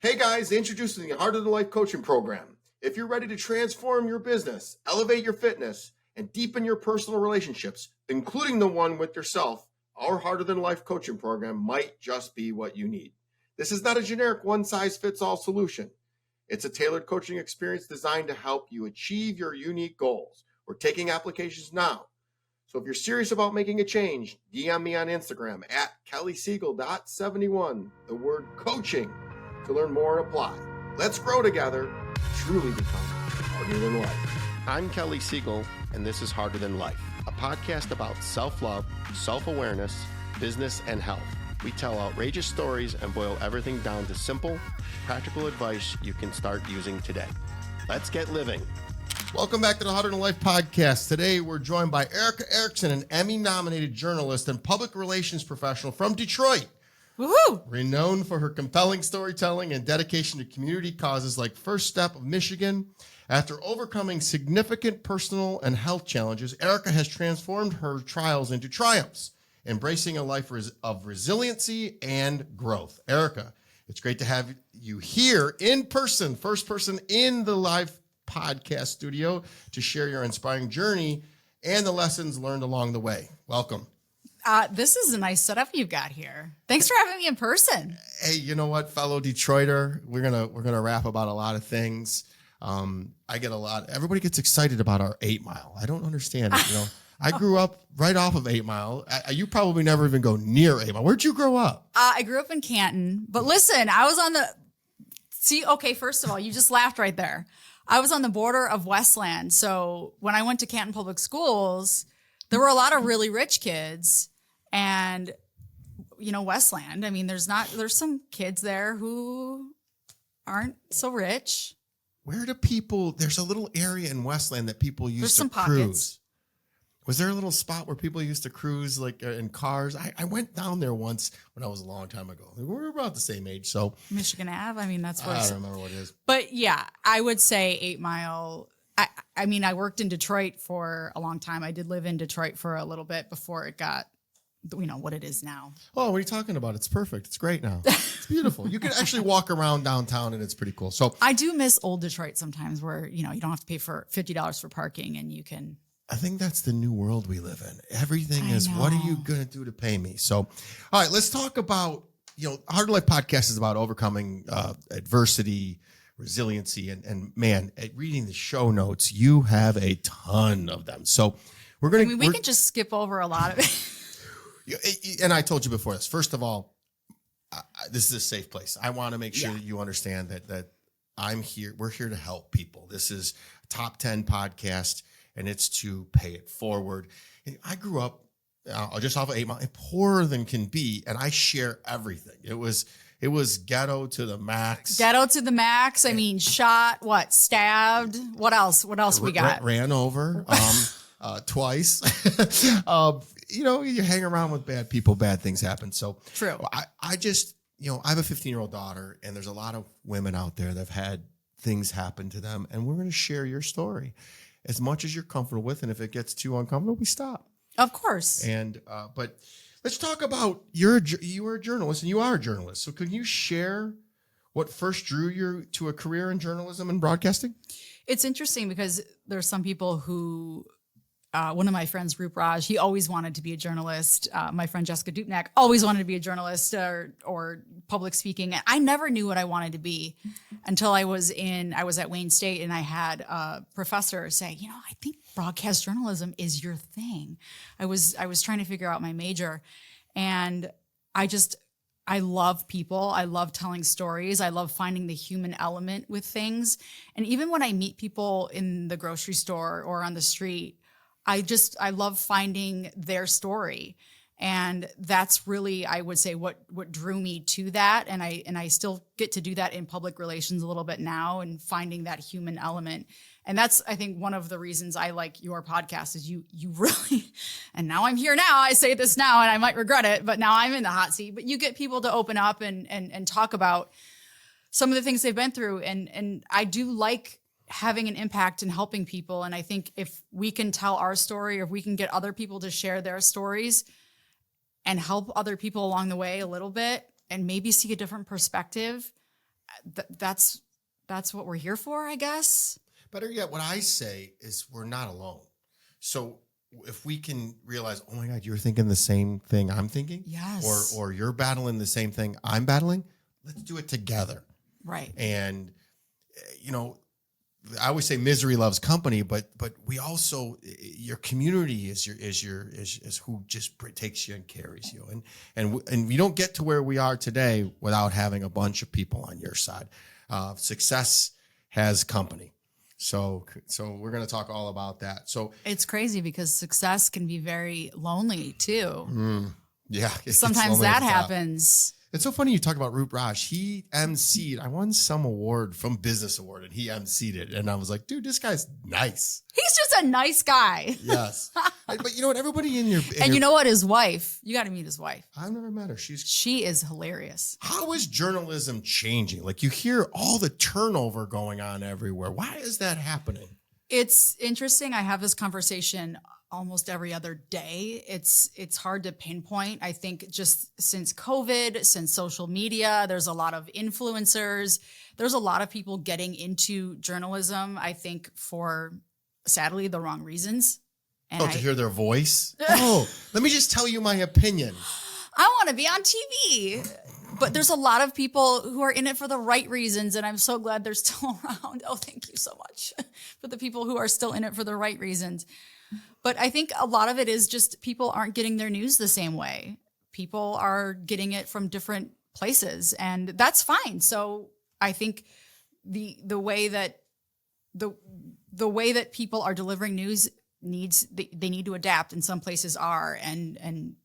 Hey guys, introducing the Harder Than Life coaching program. If you're ready to transform your business, elevate your fitness, and deepen your personal relationships, including the one with yourself, our Harder Than Life coaching program might just be what you need. This is not a generic one-size-fits-all solution. It's a tailored coaching experience designed to help you achieve your unique goals. We're taking applications now. So if you're serious about making a change, DM me on Instagram at kellysiegel.71, the word coaching, to learn more and apply. Let's grow together, truly become harder than life. I'm Kelly Siegel, and this is Harder Than Life, a podcast about self-love, self-awareness, business, and health. We tell outrageous stories and boil everything down to simple, practical advice you can start using today. Let's get living. Welcome back to the Harder Than Life podcast. Today, we're joined by Erika Erickson, an Emmy-nominated journalist and public relations professional from Detroit. Woohoo! Renowned for her compelling storytelling and dedication to community causes like First Step of Michigan. After overcoming significant personal and health challenges, Erika has transformed her trials into triumphs, embracing a life of resiliency and growth. Erika, it's great to have you here in person, first person in the live podcast studio to share your inspiring journey and the lessons learned along the way. Welcome. This is a nice setup you've got here. Thanks for having me in person. Hey, you know what, fellow Detroiter, we're gonna rap about a lot of things. Everybody gets excited about our 8 Mile. I don't understand it. You know, I grew up right off of 8 Mile. You probably never even go near 8 Mile. Where'd you grow up? I grew up in Canton, but listen, I was on the, first of all, you just laughed right there. I was on the border of Westland. So when I went to Canton Public Schools, there were a lot of really rich kids. And, you know, Westland, I mean, there's some kids there who aren't so rich. There's a little area in Westland that people used to cruise. Pockets. Was there a little spot where people used to cruise like in cars? I went down there once when I was a long time ago. We were about the same age. So Michigan Ave, I mean, that's what I don't remember what it is. But yeah, I would say 8 Mile. I mean, I worked in Detroit for a long time. I did live in Detroit for a little bit before it got, you know, what it is now. Oh, what are you talking about? It's perfect. It's great now. It's beautiful. You can actually walk around downtown and it's pretty cool. So I do miss old Detroit sometimes where, you know, you don't have to pay for $50 for parking and you can. I think that's the new world we live in. Everything is, what are you going to do to pay me? So, all right, let's talk about, you know, Harder Life podcast is about overcoming adversity, resiliency, and man, reading the show notes, you have a ton of them. So we're going to, we can just skip over a lot of it. And I told you before this, first of all, this is a safe place. I want to make sure that you understand that I'm here. We're here to help people. This is a top 10 podcast. And it's to pay it forward. I grew up just off of 8 Mile, poorer than can be, and I share everything. It was ghetto to the max. Ghetto to the max. I mean, shot, stabbed. What else? What else we got? Ran over twice. You know, you hang around with bad people, bad things happen. So true. I just, you know, I have a 15-year-old daughter, and there's a lot of women out there that have had things happen to them, and we're going to share your story as much as you're comfortable with. And if it gets too uncomfortable, we stop. Of course. And, but let's talk about, you were a journalist and you are a journalist. So can you share what first drew you to a career in journalism and broadcasting? It's interesting because there's some people who, one of my friends, Roop Raj, he always wanted to be a journalist. My friend Jessica Dupnack always wanted to be a journalist or public speaking. I never knew what I wanted to be until I was at Wayne State and I had a professor say, you know, I think broadcast journalism is your thing. I was trying to figure out my major, and I love people. I love telling stories. I love finding the human element with things. And even when I meet people in the grocery store or on the street, I love finding their story. And that's really, I would say, what drew me to that. And I still get to do that in public relations a little bit now, and finding that human element. And that's, I think, one of the reasons I like your podcast is you really, and now I'm here now, I say this now and I might regret it, but now I'm in the hot seat, but you get people to open up and talk about some of the things they've been through. And I do like having an impact and helping people. And I think if we can tell our story, or if we can get other people to share their stories and help other people along the way a little bit and maybe see a different perspective, that's what we're here for, I guess. Better yet, what I say is we're not alone. So if we can realize, oh my God, you're thinking the same thing I'm thinking, Yes. or you're battling the same thing I'm battling, let's do it together. Right. And I always say misery loves company, but we also, your community is who just takes you and carries you, and we don't get to where we are today without having a bunch of people on your side. Success has company, so we're going to talk all about that. So It's crazy because success can be very lonely too. Yeah, Sometimes that happens. It's so funny you talk about Roop Raj. He emceed. I won some award from Business Award, and he emceed it. And I was like, dude, this guy's nice. He's just a nice guy. Yes. But you know what? Everybody in your... You know what? His wife, you got to meet his wife. I've never met her. She is hilarious. How is journalism changing? Like, you hear all the turnover going on everywhere. Why is that happening? It's interesting. I have this conversation almost every other day. It's hard to pinpoint. I think just since COVID, since social media, there's a lot of influencers. There's a lot of people getting into journalism, I think for, sadly, the wrong reasons. And to hear their voice? Oh, let me just tell you my opinion. I want to be on TV. But there's a lot of people who are in it for the right reasons, and I'm so glad they're still around. Oh, thank you so much for the people who are still in it for the right reasons. But I think a lot of it is just people aren't getting their news the same way. People are getting it from different places, and that's fine. So I think the way that people are delivering news they need to adapt, and some places are, and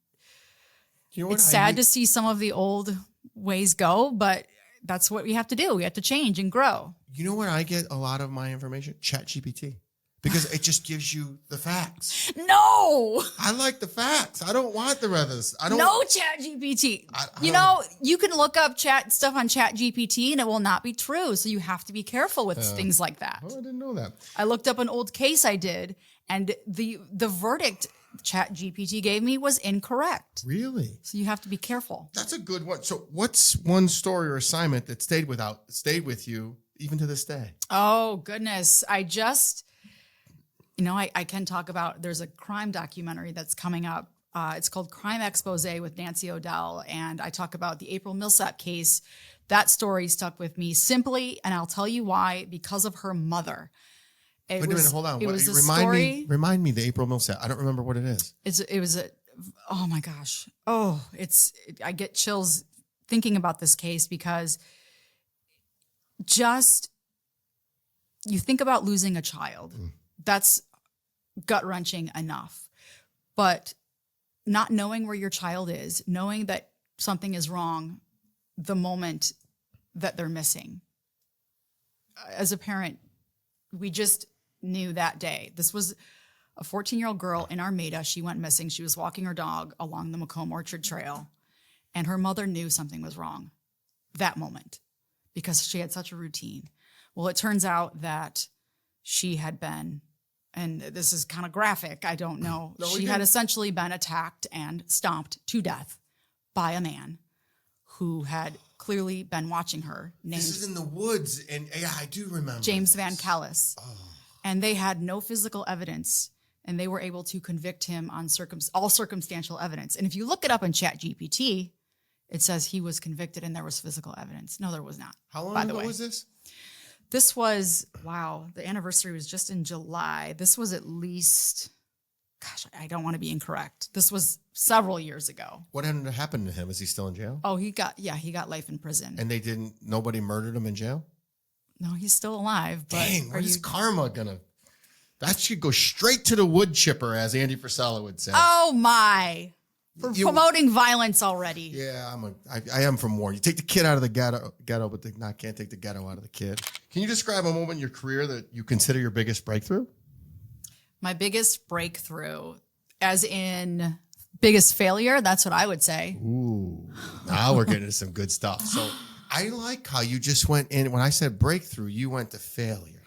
you know what? It's sad to see some of the old ways go, but that's what we have to do. We have to change and grow. You know where I get a lot of my information? ChatGPT. Because it just gives you the facts. No! I like the facts. I don't want the others. No ChatGPT. You can look up stuff on ChatGPT and it will not be true. So you have to be careful with things like that. Oh, I didn't know that. I looked up an old case I did, and the verdict ChatGPT gave me was incorrect. Really? So you have to be careful. That's a good one. So what's one story or assignment that stayed with you even to this day? Oh, goodness. I can talk about, there's a crime documentary that's coming up. It's called Crime Expose with Nancy O'Dell. And I talk about the April Millsap case. That story stuck with me simply, and I'll tell you why, because of her mother. Wait a minute, hold on. It was a story. Remind me the April Millsap. I don't remember what it is. Oh my gosh. I get chills thinking about this case, because you think about losing a child. That's gut-wrenching enough. But not knowing where your child is, knowing that something is wrong the moment that they're missing. As a parent, we just knew that day. This was a 14-year-old girl in Armada. She went missing. She was walking her dog along the Macomb Orchard Trail, and her mother knew something was wrong that moment because she had such a routine. Well, it turns out that she had been, and this is kind of graphic, I don't know. She had essentially been attacked and stomped to death by a man who had clearly been watching her. This is in the woods, and yeah, I do remember. James Van Callis. Oh. And they had no physical evidence, and they were able to convict him on all circumstantial evidence. And if you look it up in ChatGPT, it says he was convicted and there was physical evidence. No, there was not. How long ago was this? This was, the anniversary was just in July. This was at least, I don't want to be incorrect. This was several years ago. What ended up happening to him? Is he still in jail? Oh, he got life in prison. And nobody murdered him in jail? No, he's still alive. But dang, where's karma gonna? That should go straight to the wood chipper, as Andy Frisella would say. Oh my. For promoting violence already. Yeah, I am from Warren. You take the kid out of the ghetto, but can't take the ghetto out of the kid. Can you describe a moment in your career that you consider your biggest breakthrough? My biggest breakthrough, as in biggest failure, that's what I would say. Ooh, now we're getting into some good stuff. So I like how you just went in. When I said breakthrough, you went to failure.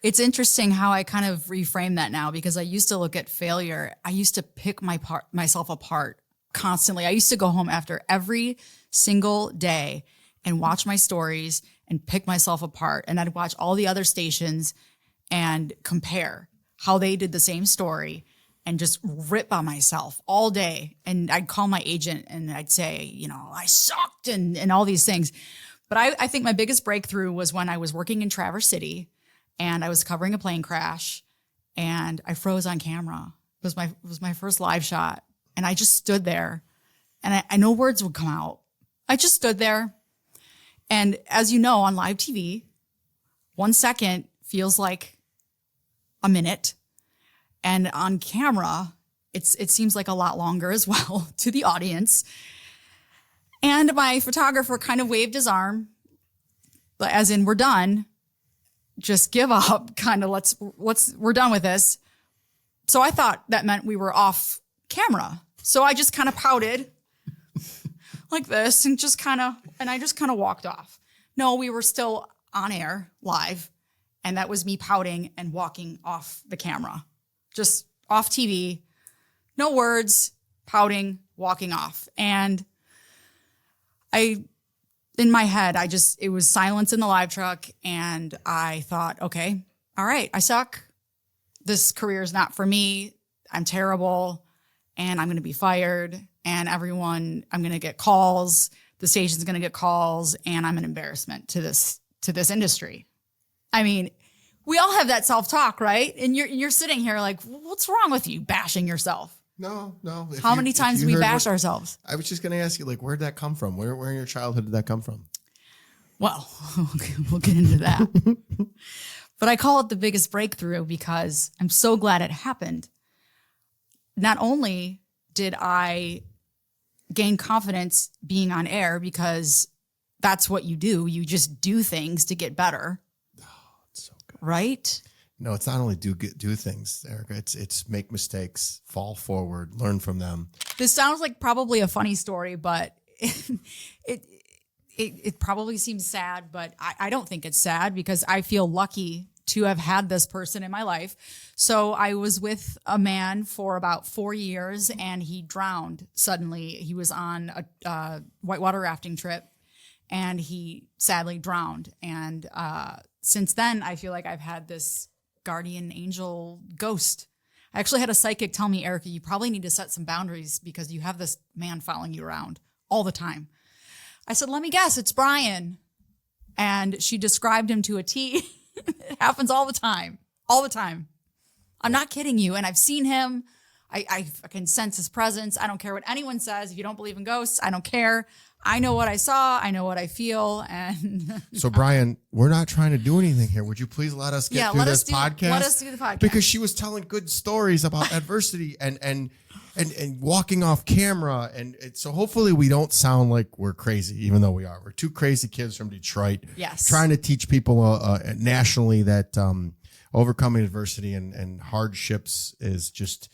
It's interesting how I kind of reframe that now, because I used to look at failure. I used to pick myself apart constantly. I used to go home after every single day and watch my stories and pick myself apart. And I'd watch all the other stations and compare how they did the same story and just rip on myself all day. And I'd call my agent and I'd say, you know, I sucked and all these things. But I think my biggest breakthrough was when I was working in Traverse City and I was covering a plane crash and I froze on camera. It was my first live shot. And I just stood there and I no words would come out. I just stood there. And as you know, on live TV, 1 second feels like a minute. And on camera, it seems like a lot longer as well to the audience. And my photographer kind of waved his arm, as in, we're done. Just give up, kind of we're done with this. So I thought that meant we were off camera. So I just kind of pouted like this and I just kind of walked off. No, we were still on air live. And that was me pouting and walking off the camera, just off TV, no words, pouting, walking off. And in my head, it was silence in the live truck. And I thought, okay, all right, I suck. This career is not for me. I'm terrible. And I'm going to be fired. And I'm going to get calls. The station's going to get calls. And I'm an embarrassment to this industry. I mean, we all have that self-talk, right? And you're sitting here like, what's wrong with you bashing yourself? No. How many times do we bash ourselves? I was just going to ask you, like, where'd that come from? Where in your childhood did that come from? Well, we'll get into that. But I call it the biggest breakthrough because I'm so glad it happened. Not only did I gain confidence being on air because that's what you do. You just do things to get better. So good. Right? No, it's not only do things, Erika. It's make mistakes, fall forward, learn from them. This sounds like probably a funny story, but it probably seems sad, but I don't think it's sad because I feel lucky to have had this person in my life. So I was with a man for about 4 years and he drowned suddenly. He was on a whitewater rafting trip and he sadly drowned. And since then, I feel like I've had this guardian angel ghost. I actually had a psychic tell me, Erika, you probably need to set some boundaries because you have this man following you around all the time. I said, let me guess, it's Brian. And she described him to a T. It happens all the time. All the time. I'm not kidding you. And I've seen him. I can sense his presence. I don't care what anyone says. If you don't believe in ghosts, I don't care. I know what I saw. I know what I feel. And so, Brian, we're not trying to do anything here. Would you please let us get through this podcast? Let us do the podcast. Because she was telling good stories about adversity and walking off camera. And so hopefully we don't sound like we're crazy, even though we are. We're two crazy kids from Detroit. Yes. Trying to teach people nationally that overcoming adversity and hardships is just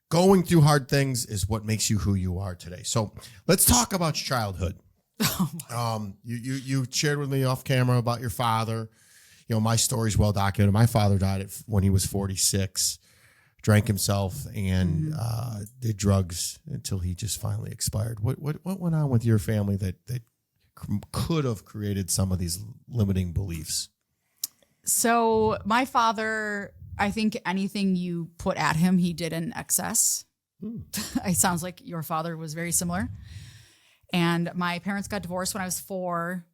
going through hard things is what makes you who you are today. So let's talk about your childhood. You shared with me off camera about your father. You know, my story's well documented. My father died when he was 46, drank himself and did drugs until he just finally expired. What went on with your family that could have created some of these limiting beliefs? So my father, I think anything you put at him, he did in excess. It sounds like your father was very similar. And my parents got divorced when I was 4.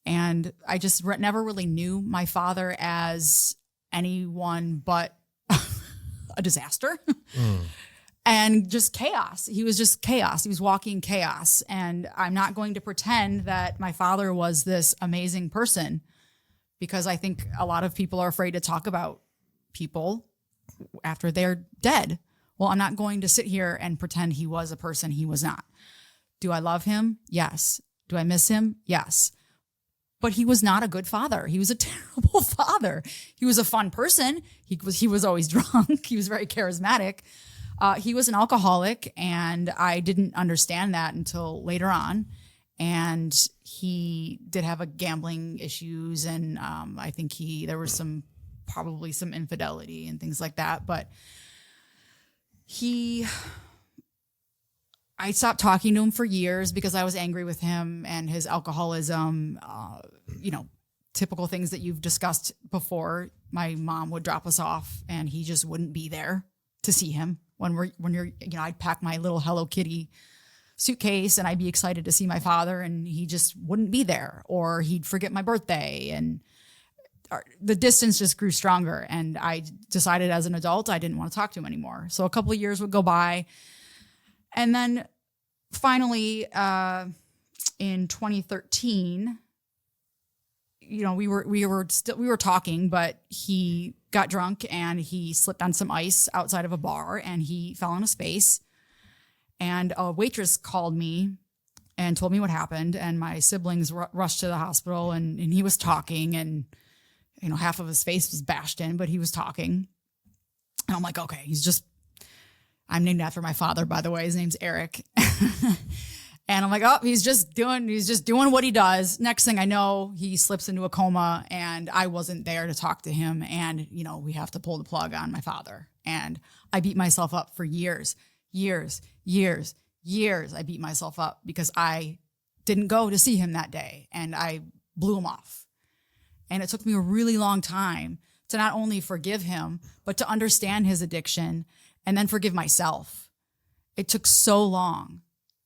And I just never really knew my father as anyone but a disaster and just chaos. He was just chaos. He was walking chaos. And I'm not going to pretend that my father was this amazing person because I think a lot of people are afraid to talk about people after they're dead. Well, I'm not going to sit here and pretend he was a person he was not. Do I love him? Yes. Do I miss him? Yes. But he was not a good father. He was a terrible father. He was a fun person. He was always drunk. He was very charismatic. He was an alcoholic, and I didn't understand that until later on. And he did have a gambling issues, and I think there was probably some infidelity and things like that. But I stopped talking to him for years because I was angry with him and his alcoholism, typical things that you've discussed before. My mom would drop us off and he just wouldn't be there to see him when you're, I'd pack my little Hello Kitty suitcase and I'd be excited to see my father and he just wouldn't be there, or he'd forget my birthday, and the distance just grew stronger. And I decided as an adult, I didn't want to talk to him anymore. So a couple of years would go by. And then finally, in 2013, we were talking, but he got drunk and he slipped on some ice outside of a bar and he fell on his face. And a waitress called me and told me what happened. And my siblings rushed to the hospital and he was talking, and, half of his face was bashed in, but he was talking. And I'm like, okay, I'm named after my father, by the way. His name's Eric. And I'm like, oh, he's just doing what he does. Next thing I know, he slips into a coma and I wasn't there to talk to him. And, we have to pull the plug on my father. And I beat myself up for years. I beat myself up because I didn't go to see him that day and I blew him off. And it took me a really long time to not only forgive him, but to understand his addiction and then forgive myself. It took so long.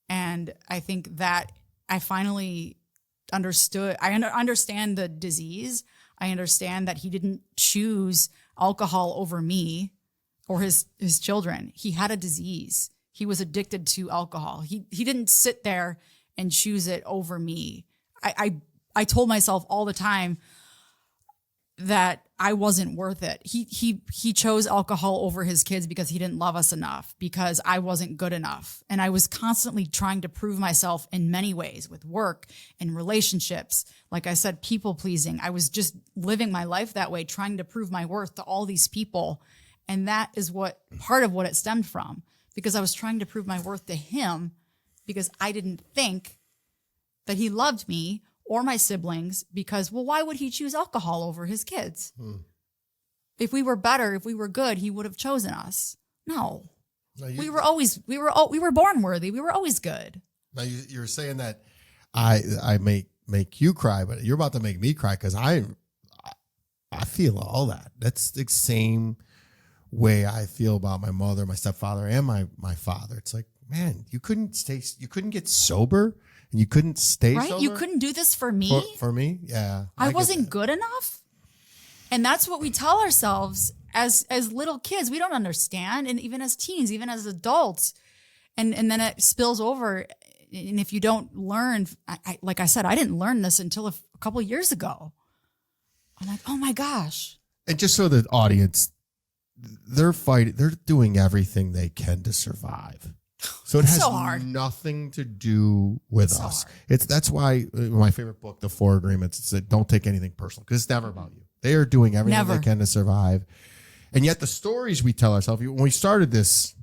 And I think that I finally understood. I understand the disease. I understand that he didn't choose alcohol over me or his children. He had a disease. He was addicted to alcohol. He didn't sit there and choose it over me. I told myself all the time that I wasn't worth it. He chose alcohol over his kids because he didn't love us enough, because I wasn't good enough. And I was constantly trying to prove myself in many ways, with work and relationships. Like I said, people pleasing. I was just living my life that way, trying to prove my worth to all these people. And that is part of what it stemmed from, because I was trying to prove my worth to him because I didn't think that he loved me or my siblings, because, well, why would he choose alcohol over his kids? If we were better, if we were good, he would have chosen us. No, we were born worthy. We were always good. Now you're saying that I make you cry, but you're about to make me cry, because I feel all that. That's the same way I feel about my mother, my stepfather, and my father. It's like, man, you couldn't get sober. And you couldn't stay right? sober? You couldn't do this for me? For me? Yeah. I wasn't good enough? And that's what we tell ourselves as little kids. We don't understand. And even as teens, even as adults. And then it spills over. And if you don't learn, like I said, I didn't learn this until a couple of years ago. I'm like, oh my gosh. And just so the audience, they're doing everything they can to survive. So it has nothing to do with us. That's why my favorite book, The Four Agreements, it said, don't take anything personal, because it's never about you. They are doing everything they can to survive. And yet the stories we tell ourselves, when we started this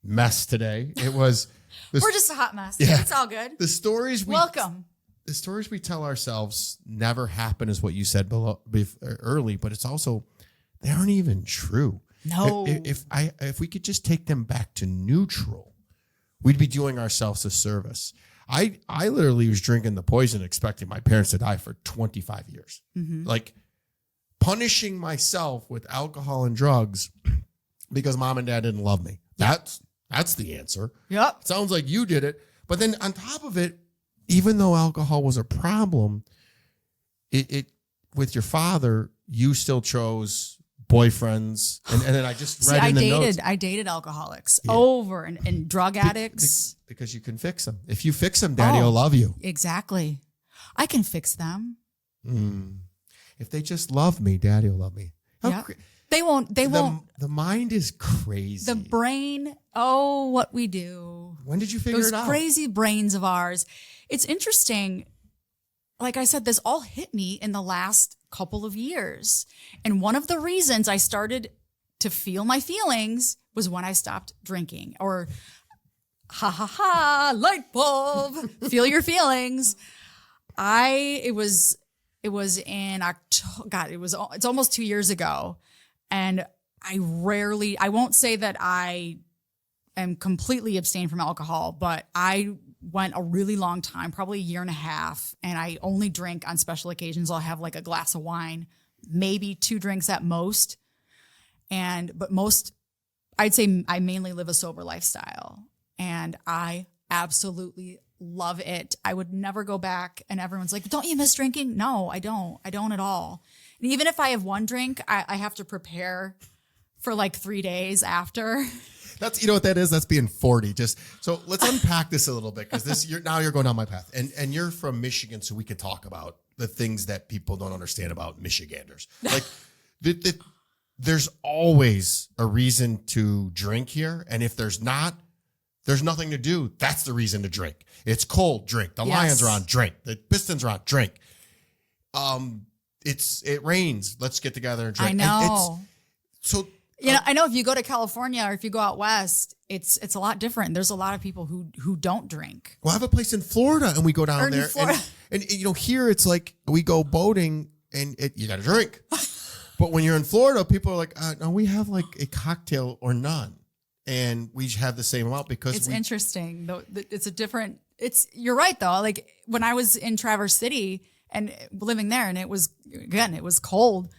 mess today, it was... We're just a hot mess. Yeah. It's all good. The stories we tell ourselves never happen, is what you said early, but it's also, they aren't even true. No. If we could just take them back to neutral, we'd be doing ourselves a service. I literally was drinking the poison, expecting my parents to die for 25 years. Mm-hmm. Like punishing myself with alcohol and drugs because mom and dad didn't love me. That's the answer. Yep. Sounds like you did it. But then on top of it, even though alcohol was a problem, it with your father, you still chose boyfriends, and then I just read in the notes. I dated alcoholics over and drug addicts. Because you can fix them. If you fix them, Daddy will love you. Exactly. I can fix them. If they just love me, Daddy will love me. They won't. The mind is crazy. The brain, what we do. When did you figure it out? Those crazy brains of ours. It's interesting. Like I said, this all hit me in the last couple of years. And one of the reasons I started to feel my feelings was when I stopped drinking. Or, light bulb, feel your feelings. It was in October. It's almost 2 years ago. And I won't say that I am completely abstained from alcohol, but I went a really long time, probably a year and a half, and I only drink on special occasions. I'll have like a glass of wine, maybe 2 drinks at most. But I'd say I mainly live a sober lifestyle, and I absolutely love it. I would never go back. And everyone's like, don't you miss drinking? No, I don't. I don't at all. And even if I have 1 drink, I have to prepare for like 3 days after. That's, you know what that is? That's being 40. So let's unpack this a little bit, because you're going down my path, and you're from Michigan, so we could talk about the things that people don't understand about Michiganders. Like there's always a reason to drink here, and if there's not, there's nothing to do. That's the reason to drink. It's cold, drink. The Lions are on, drink. The Pistons are on, drink. It rains. Let's get together and drink. I know. I know if you go to California or if you go out west, it's a lot different. There's a lot of people who don't drink. Well, I have a place in Florida, and we go down there, and here it's like we go boating, and you got to drink. But when you're in Florida, people are like, no, we have like a cocktail or none, and we have the same amount because it's interesting though. You're right though. Like when I was in Traverse City and living there, and it was cold.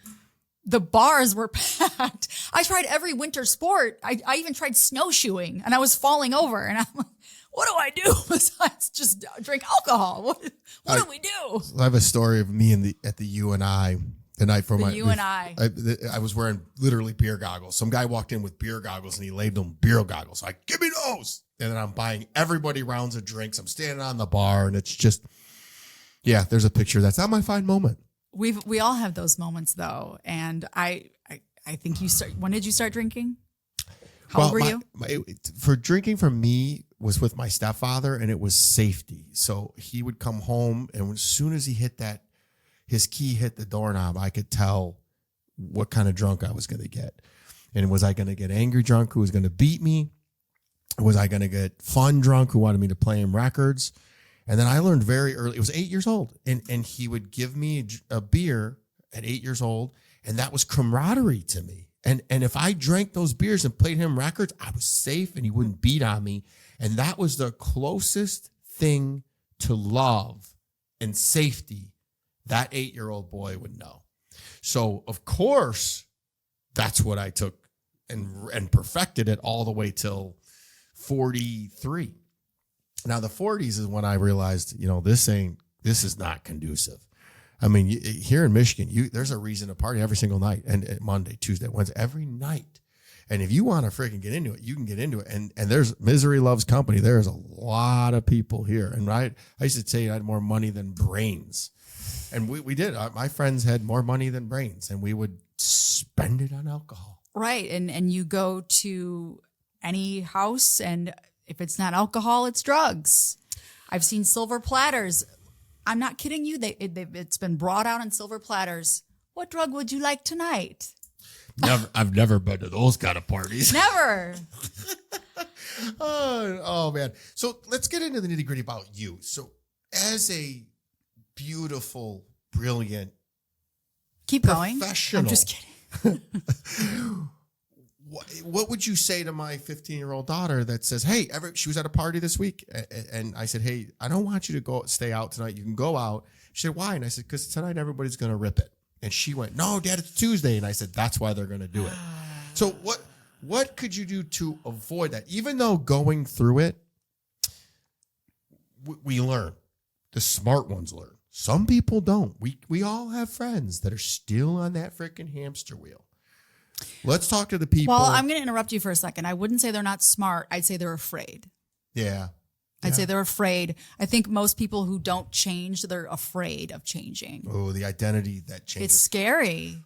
The bars were packed. I tried every winter sport. I even tried snowshoeing, and I was falling over. And I'm like, what do I do besides just drink alcohol? What do we do? I have a story of me at the UNI the night for my UNI. I was wearing literally beer goggles. Some guy walked in with beer goggles, and he labeled them beer goggles. Like, give me those. And then I'm buying everybody rounds of drinks. I'm standing on the bar, and it's just, yeah, there's a picture. That's not my fine moment. We all have those moments though, and I think you start. When did you start drinking? How old were you? For drinking for me was with my stepfather, and it was safety. So he would come home, and as soon as he his key hit the doorknob, I could tell what kind of drunk I was going to get. And was I going to get angry drunk who was going to beat me? Was I going to get fun drunk who wanted me to play him records? And then I learned very early, it was 8 years old, and he would give me a beer at 8 years old, and that was camaraderie to me. And if I drank those beers and played him records, I was safe and he wouldn't beat on me. And that was the closest thing to love and safety that 8-year-old boy would know. So, of course, that's what I took and perfected it all the way till 43. Now, the 40s is when I realized, this is not conducive. I mean, here in Michigan, there's a reason to party every single night, and Monday, Tuesday, Wednesday, every night. And if you want to freaking get into it, you can get into it. And there's misery loves company. There's a lot of people here. And I used to say I had more money than brains. And we did. My friends had more money than brains, and we would spend it on alcohol. Right. And you go to any house, and if it's not alcohol, it's drugs. I've seen silver platters. I'm not kidding you. It's been brought out on silver platters. What drug would you like tonight? I've never been to those kind of parties. Never. oh, man. So let's get into the nitty gritty about you. So as a beautiful, brilliant, keep going. Professional. I'm just kidding. What would you say to my 15-year-old daughter that says, hey, she was at a party this week, and I said, hey, I don't want you to stay out tonight. You can go out. She said, why? And I said, because tonight everybody's going to rip it. And she went, no, Dad, it's Tuesday. And I said, that's why they're going to do it. So what could you do to avoid that? Even though going through it, we learn. The smart ones learn. Some people don't. We all have friends that are still on that freaking hamster wheel. Let's talk to the people. Well, I'm going to interrupt you for a second. I wouldn't say they're not smart. I'd say they're afraid. Yeah. I'd say they're afraid. I think most people who don't change, they're afraid of changing. Oh, the identity that changes. It's scary.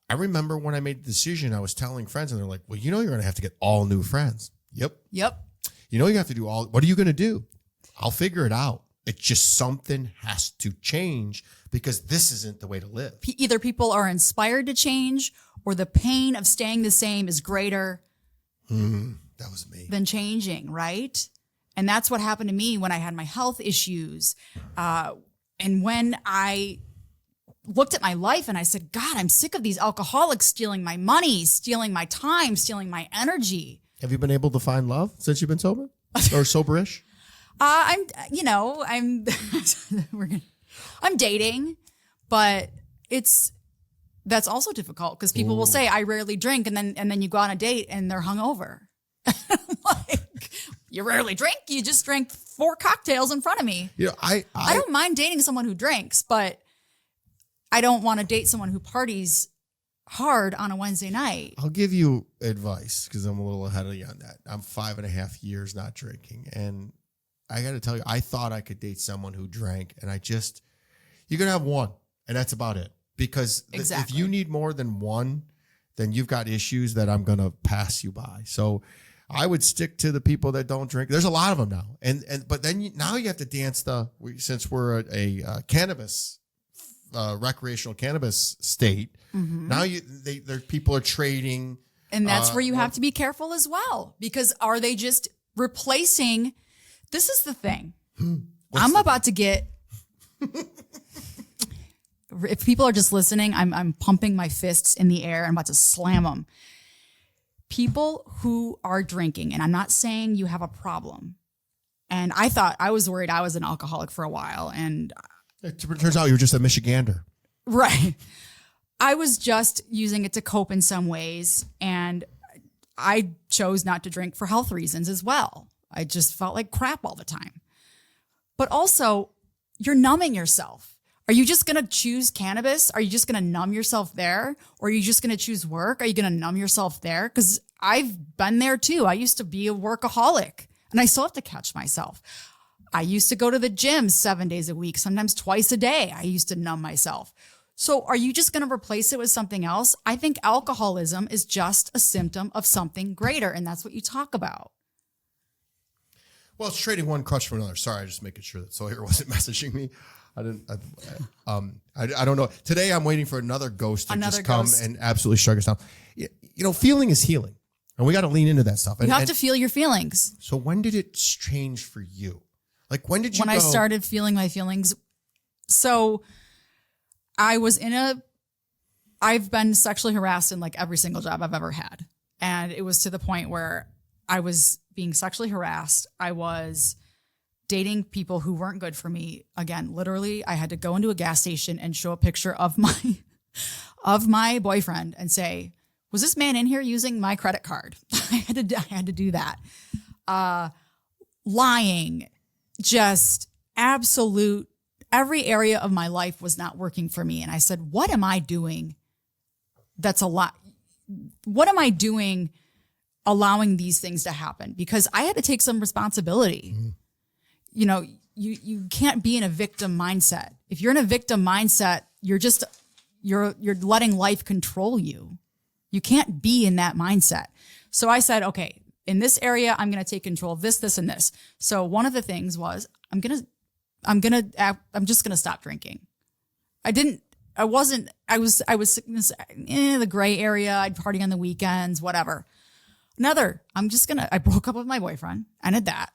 I remember when I made the decision, I was telling friends, and they're like, well, you're going to have to get all new friends. Yep. You have to do what are you going to do? I'll figure it out. It's just something has to change because this isn't the way to live. Either people are inspired to change, or the pain of staying the same is greater that was me. than changing, right? And that's what happened to me when I had my health issues. And when I looked at my life and I said, God, I'm sick of these alcoholics stealing my money, stealing my time, stealing my energy. Have you been able to find love since you've been sober or soberish? I'm, I'm dating, but that's also difficult because people will say I rarely drink, and then you go on a date and they're hungover. Like, you rarely drink. You just drank 4 cocktails in front of me. I don't mind dating someone who drinks, but I don't want to date someone who parties hard on a Wednesday night. I'll give you advice because I'm a little ahead of you on that. I'm 5.5 years not drinking, and I got to tell you, I thought I could date someone who drank, and you're gonna have one, and that's about it. Because if you need more than one, then you've got issues that I'm gonna pass you by. So I would stick to the people that don't drink. There's a lot of them now, but then now you have to dance since we're a cannabis, recreational cannabis state. Mm-hmm. Now people are trading, and that's where you have to be careful as well. Because are they just replacing? This is the thing. I'm about to get. If people are just listening, I'm pumping my fists in the air. I'm about to slam them. People who are drinking, and I'm not saying you have a problem. And I was worried I was an alcoholic for a while. And it turns out you're just a Michigander. Right. I was just using it to cope in some ways. And I chose not to drink for health reasons as well. I just felt like crap all the time. But also, you're numbing yourself. Are you just going to choose cannabis? Are you just going to numb yourself there? Or are you just going to choose work? Are you going to numb yourself there? Because I've been there too. I used to be a workaholic, and I still have to catch myself. I used to go to the gym 7 days a week, sometimes twice a day. I used to numb myself. So are you just going to replace it with something else? I think alcoholism is just a symptom of something greater, and that's what you talk about. Well, it's trading one crutch for another. Sorry, I'm just making sure that Sawyer wasn't messaging me. I don't know. Today I'm waiting for another ghost to just come and absolutely strike us down. Feeling is healing, and we got to lean into that stuff. You have to feel your feelings. So when did it change for you? Like when did you? When I started feeling my feelings. So I've been sexually harassed in like every single job I've ever had, and it was to the point where I was being sexually harassed. I was dating people who weren't good for me. Again, literally, I had to go into a gas station and show a picture of my boyfriend and say, "Was this man in here using my credit card?" I had to do that. Lying, just absolute. Every area of my life was not working for me, and I said, "What am I doing? That's a lot. What am I doing, allowing these things to happen?" Because I had to take some responsibility. Mm-hmm. You can't be in a victim mindset. If you're in a victim mindset, you're letting life control you. You can't be in that mindset. So I said, okay, in this area, I'm going to take control of this, and this. So one of the things was I'm just going to stop drinking. I was in the gray area. I'd party on the weekends, whatever. I broke up with my boyfriend, ended that,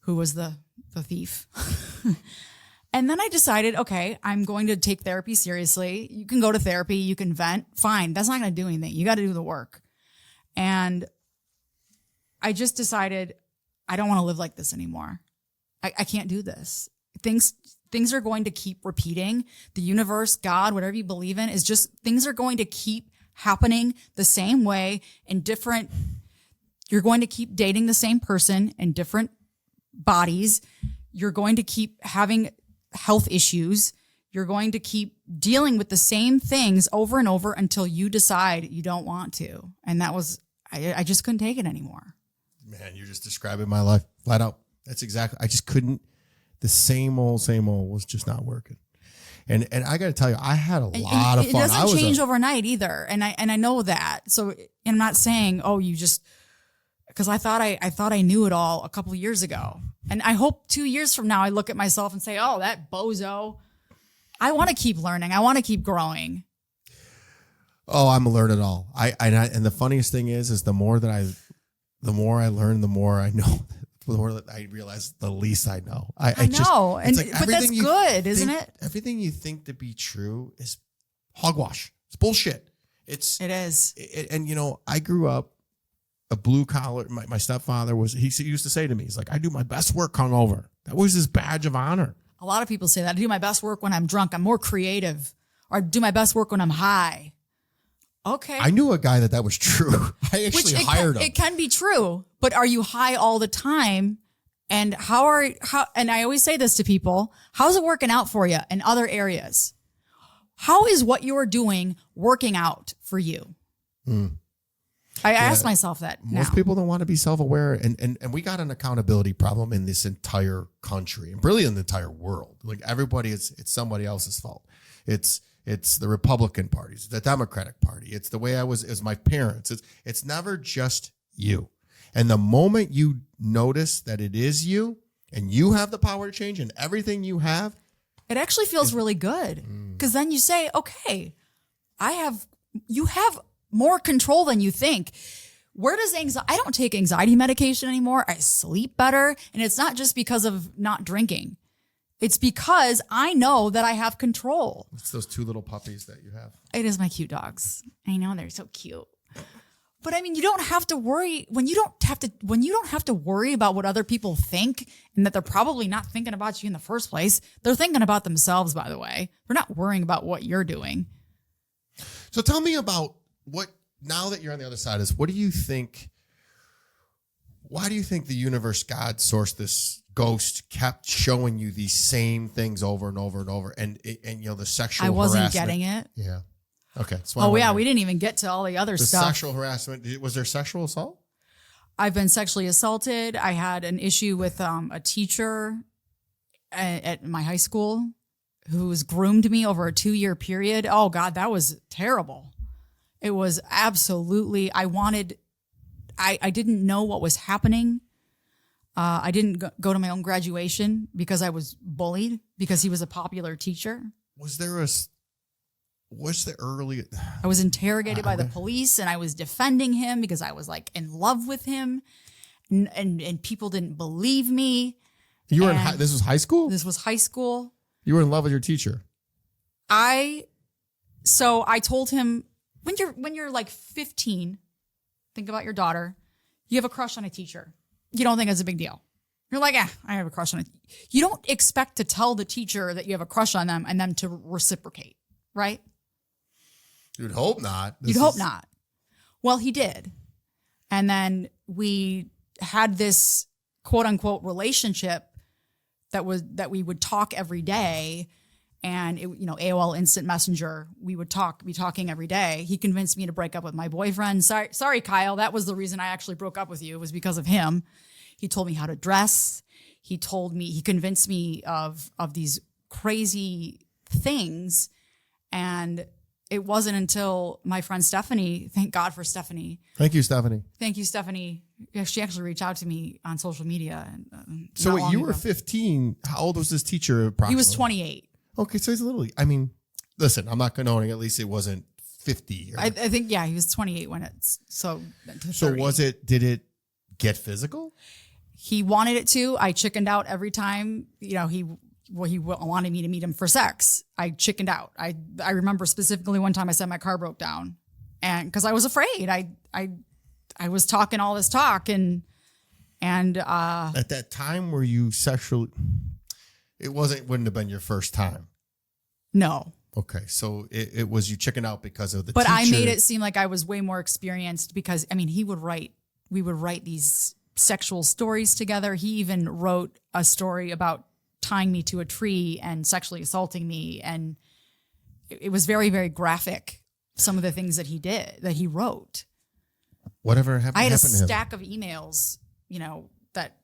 who was the thief. And then I decided, okay, I'm going to take therapy seriously. You can go to therapy, you can vent, fine. That's not going to do anything. You got to do the work. And I just decided I don't want to live like this anymore. I can't do this. Things are going to keep repeating. The universe, God, whatever you believe in, is just things are going to keep happening the same way in different. You're going to keep dating the same person in different bodies. You're going to keep having health issues. You're going to keep dealing with the same things over and over until you decide you don't want to. And that was, I just couldn't take it anymore. Man, you're just describing my life flat out. That's exactly, I just couldn't, the same old was just not working. And I got to tell you, I had a lot of fun. It doesn't change overnight either. And I know that. So I'm not saying, oh, you just, because I thought I knew it all a couple of years ago. And I hope 2 years from now, I look at myself and say, oh, that bozo. I want to keep learning. I want to keep growing. Oh, I'm a learn it all. And the funniest thing is the more I learn, the more I know. The more that I realize, the least I know. I know, but that's good, isn't it? Everything you think to be true is hogwash. It's bullshit. It is. And I grew up a blue collar. My stepfather he used to say to me, he's like, I do my best work hungover. That was his badge of honor. A lot of people say that. I do my best work when I'm drunk. I'm more creative. Or I do my best work when I'm high. Okay. I knew a guy that was true. I actually hired him. It can be true, but are you high all the time? And and I always say this to people, how's it working out for you in other areas? How is what you're doing working out for you? I ask myself that now. Most people don't want to be self-aware, and we got an accountability problem in this entire country and really in the entire world. Like everybody, it's somebody else's fault. It's the Republican Party, it's the Democratic Party. It's the way it's my parents. It's never just you. And the moment you notice that it is you and you have the power to change and everything you have, it actually feels really good because then you say, okay, you have more control than you think. Where does anxiety? I don't take anxiety medication anymore. I sleep better. And it's not just because of not drinking. It's because I know that I have control. It's those two little puppies that you have. It is my cute dogs. I know they're so cute. But I mean, you don't have to worry when you don't have to worry about what other people think and that they're probably not thinking about you in the first place. They're thinking about themselves, by the way. They're not worrying about what you're doing. So tell me about now that you're on the other side what do you think, why do you think the universe, God, source, this ghost kept showing you these same things over and over and over and the sexual harassment? I wasn't getting it. Yeah. Okay. We didn't even get to all the other stuff. Sexual harassment. Was there sexual assault? I've been sexually assaulted. I had an issue with a teacher at my high school who's groomed me over a 2-year period. Oh God, that was terrible. It was absolutely, I didn't know what was happening. I didn't go to my own graduation because I was bullied because he was a popular teacher. I was interrogated by the police and I was defending him because I was like in love with him and people didn't believe me. This was high school? This was high school. You were in love with your teacher. So I told him, when you're like 15, think about your daughter, you have a crush on a teacher. You don't think it's a big deal. You're like, I have a crush on it. You don't expect to tell the teacher that you have a crush on them and them to reciprocate, right? You'd hope not. You'd hope not. Well, he did. And then we had this quote unquote relationship that we would talk every day. And AOL Instant Messenger, we would be talking every day. He convinced me to break up with my boyfriend. Sorry, Kyle. That was the reason I actually broke up with you. It was because of him. He told me how to dress. He convinced me of these crazy things. And it wasn't until my friend Stephanie, thank God for Stephanie. Thank you, Stephanie. Thank you, Stephanie. Yeah, she actually reached out to me on social media. So you were 15. How old was this teacher approximately? He was 28. Okay, so he's listen, I'm not condoning, at least it wasn't 50. I think, he was 28 when it's so. So did it get physical? He wanted it to. I chickened out every time, he wanted me to meet him for sex. I chickened out. I remember specifically one time I said my car broke down and because I was afraid, I was talking all this talk and at that time were you sexually, wouldn't have been your first time. No. Okay. So it was you chickened out because of the But teacher. I made it seem like I was way more experienced because we would write these sexual stories together. He even wrote a story about tying me to a tree and sexually assaulting me. And it was very, very graphic. Some of the things that he wrote. Whatever happened to him? I had a stack of emails, that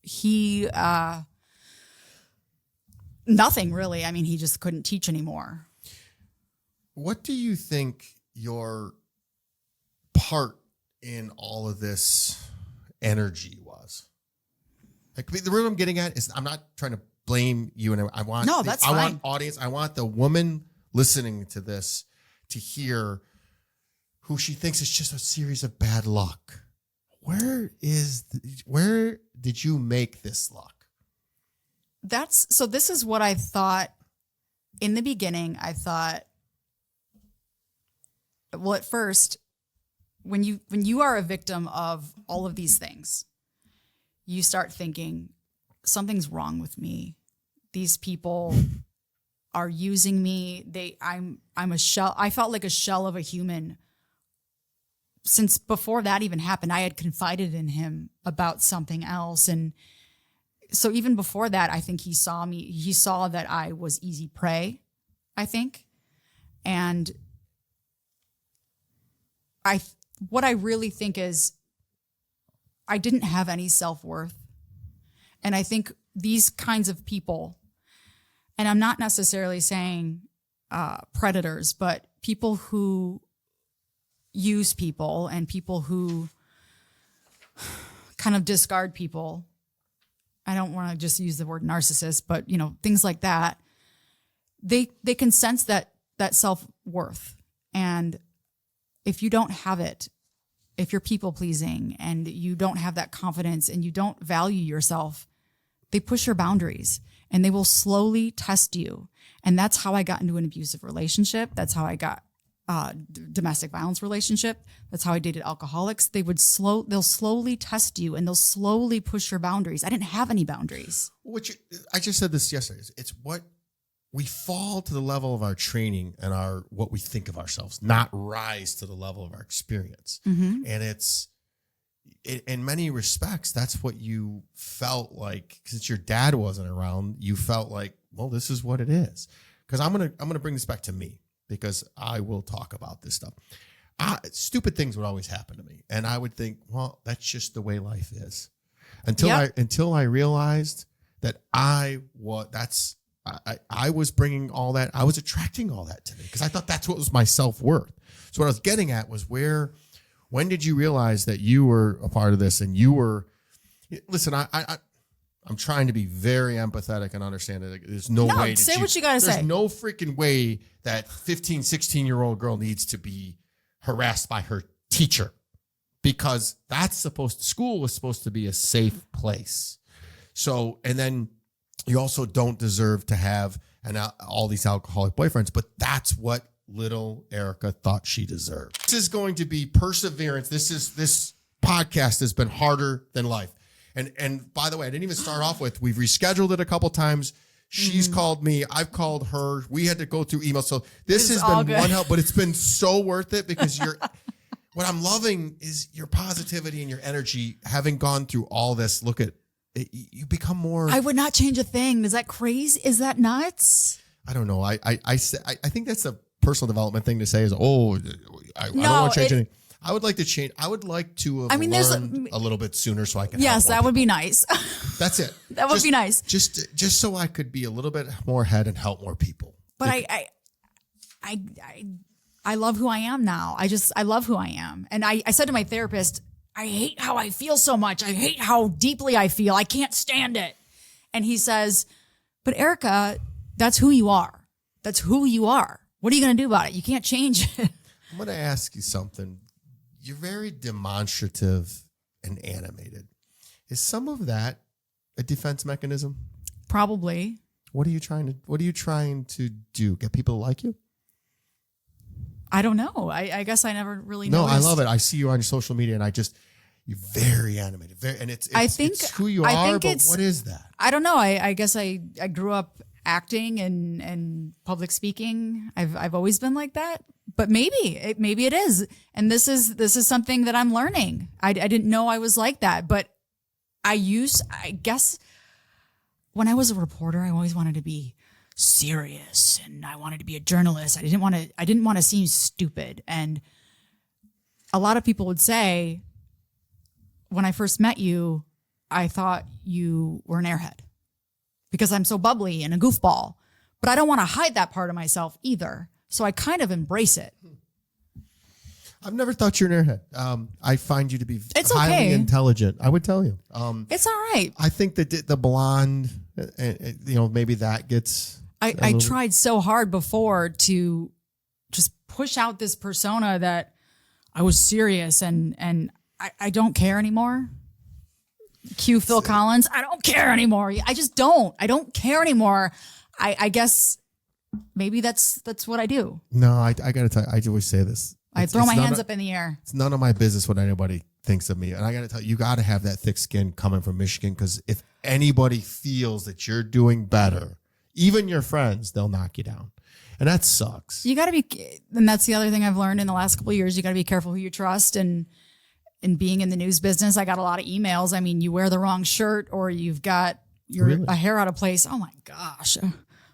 he, nothing really. He just couldn't teach anymore. What do you think your part in all of this energy was? Like the room I'm getting at is I'm not trying to blame you, and I want that's fine. I want audience. I want the woman listening to this to hear who she thinks is just a series of bad luck. Where did you make this luck? This is what I thought in the beginning. I thought, well, at first, when you are a victim of all of these things, you start thinking something's wrong with me. These people are using me. I'm a shell. I felt like a shell of a human. Since before that even happened, I had confided in him about something else. And so even before that, I think he saw that I was easy prey, I think. And what I really think is I didn't have any self-worth. And I think these kinds of people, and I'm not necessarily saying predators, but people who use people and people who kind of discard people. I don't want to just use the word narcissist, but things like that. They can sense that self-worth. And if you don't have it, if you're people pleasing and you don't have that confidence and you don't value yourself, they push your boundaries and they will slowly test you. And that's how I got into an abusive relationship. That's how I got domestic violence relationship. That's how I dated alcoholics. They'll slowly test you and they'll slowly push your boundaries. I didn't have any boundaries. I just said this yesterday. It's what we fall to the level of our training and what we think of ourselves, not rise to the level of our experience. Mm-hmm. And in many respects, that's what you felt like. Since your dad wasn't around, you felt like, well, this is what it is. Because I'm gonna bring this back to me, because I will talk about this stuff. Stupid things would always happen to me, and I would think, well, that's just the way life is. Until I realized that I was bringing all that, I was attracting all that to me because I thought that's what was my self-worth. So what I was getting at was when did you realize that you were a part of this and you were, listen, I'm trying to be very empathetic and understand that there's no way to say what you got to say. There's no freaking way that 15, 16-year-old girl needs to be harassed by her teacher, because school was supposed to be a safe place. So, and then you also don't deserve to have all these alcoholic boyfriends, but that's what little Erika thought she deserved. This is going to be perseverance. This podcast has been harder than life. And by the way, I didn't even start off with, we've rescheduled it a couple times. She's called me. I've called her. We had to go through email. So this has been one help, but it's been so worth it because what I'm loving is your positivity and your energy. Having gone through all this, look at it, you become more. I would not change a thing. Is that crazy? Is that nuts? I don't know. I think that's a personal development thing to say is, I don't want to change anything. I would like to change. I would like to have learned a little bit sooner so I can. Yes, that would be nice. That's it. That would be nice. Just so I could be a little bit more ahead and help more people. But I love who I am now. I love who I am. And I said to my therapist, I hate how I feel so much. I hate how deeply I feel. I can't stand it. And he says, but Erika, that's who you are. That's who you are. What are you going to do about it? You can't change it. I'm going to ask you something. You're very demonstrative and animated. Is some of that a defense mechanism? Probably. What are you trying to do? Get people to like you? I don't know. I guess I never really noticed. No, I love it. I see you on your social media and you're very animated. It's who you are, but what is that? I don't know. I guess I grew up acting and public speaking. I've always been like that. But maybe it is. And this is something that I'm learning. I didn't know I was like that, but I guess when I was a reporter, I always wanted to be serious and I wanted to be a journalist. I didn't want to seem stupid. And a lot of people would say, when I first met you, I thought you were an airhead because I'm so bubbly and a goofball, but I don't want to hide that part of myself either. So I kind of embrace it. I've never thought you're an airhead. I find you to be highly intelligent. I would tell you. It's all right. I think that the blonde, maybe that gets. I tried so hard before to just push out this persona that I was serious and I don't care anymore. Cue Phil Collins. I don't care anymore. I just don't. I don't care anymore. I guess maybe that's what I do. No, I got to tell you, I always say this. I throw my hands up in the air. It's none of my business what anybody thinks of me. And I got to tell you got to have that thick skin coming from Michigan, because if anybody feels that you're doing better, even your friends, they'll knock you down. And that sucks. You got to be, and that's the other thing I've learned in the last couple of years. You got to be careful who you trust. And in being in the news business, I got a lot of emails. I mean, you wear the wrong shirt or you've got a hair out of place. Oh my gosh.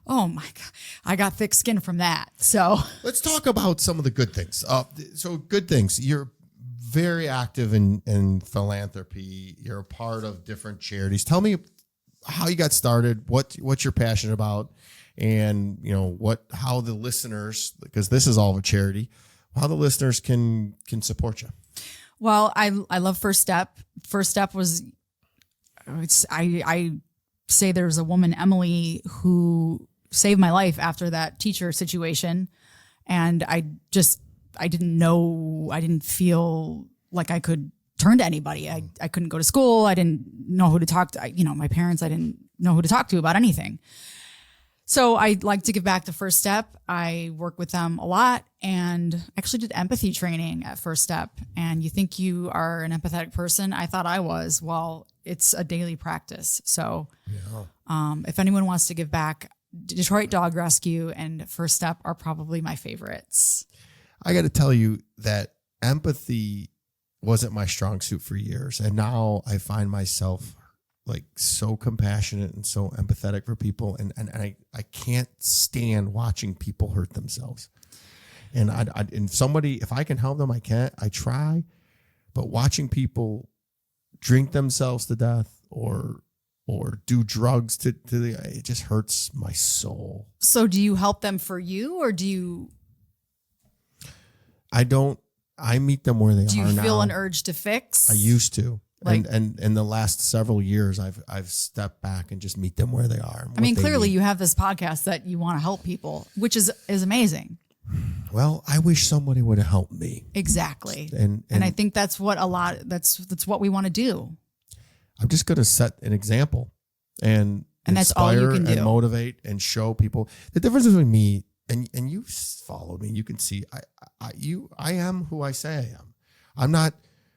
Oh my God. I got thick skin from that. So let's talk about some of the good things. So good things. You're very active in philanthropy. You're a part of different charities. Tell me how you got started, what you're passionate about, and how the listeners, because this is all of a charity, how the listeners can support you. Well, I love First Step. First Step was, I say there's a woman, Emily, who saved my life after that teacher situation. And I didn't feel like I could turn to anybody. I couldn't go to school. I didn't know who to talk to. My parents, I didn't know who to talk to about anything. So I like to give back to First Step. I work with them a lot and actually did empathy training at First Step. And you think you are an empathetic person. I thought I was. Well, it's a daily practice. So if anyone wants to give back, Detroit Dog Rescue and First Step are probably my favorites. I got to tell you that empathy wasn't my strong suit for years. And now I find myself like so compassionate and so empathetic for people. And I can't stand watching people hurt themselves. And if I can help them, I try, but watching people drink themselves to death or do drugs it just hurts my soul. So do you help them for you, or do you? I meet them where they are now. Do you feel an urge to fix? I used to. And in the last several years, I've stepped back and just meet them where they are. I mean, clearly you have this podcast that you want to help people, which is amazing. Well, I wish somebody would have helped me. Exactly. And I think that's what that's what we want to do. I'm just going to set an example and that's all you can do. And motivate and show people the difference between me and you follow me. You can see I am who I say I am.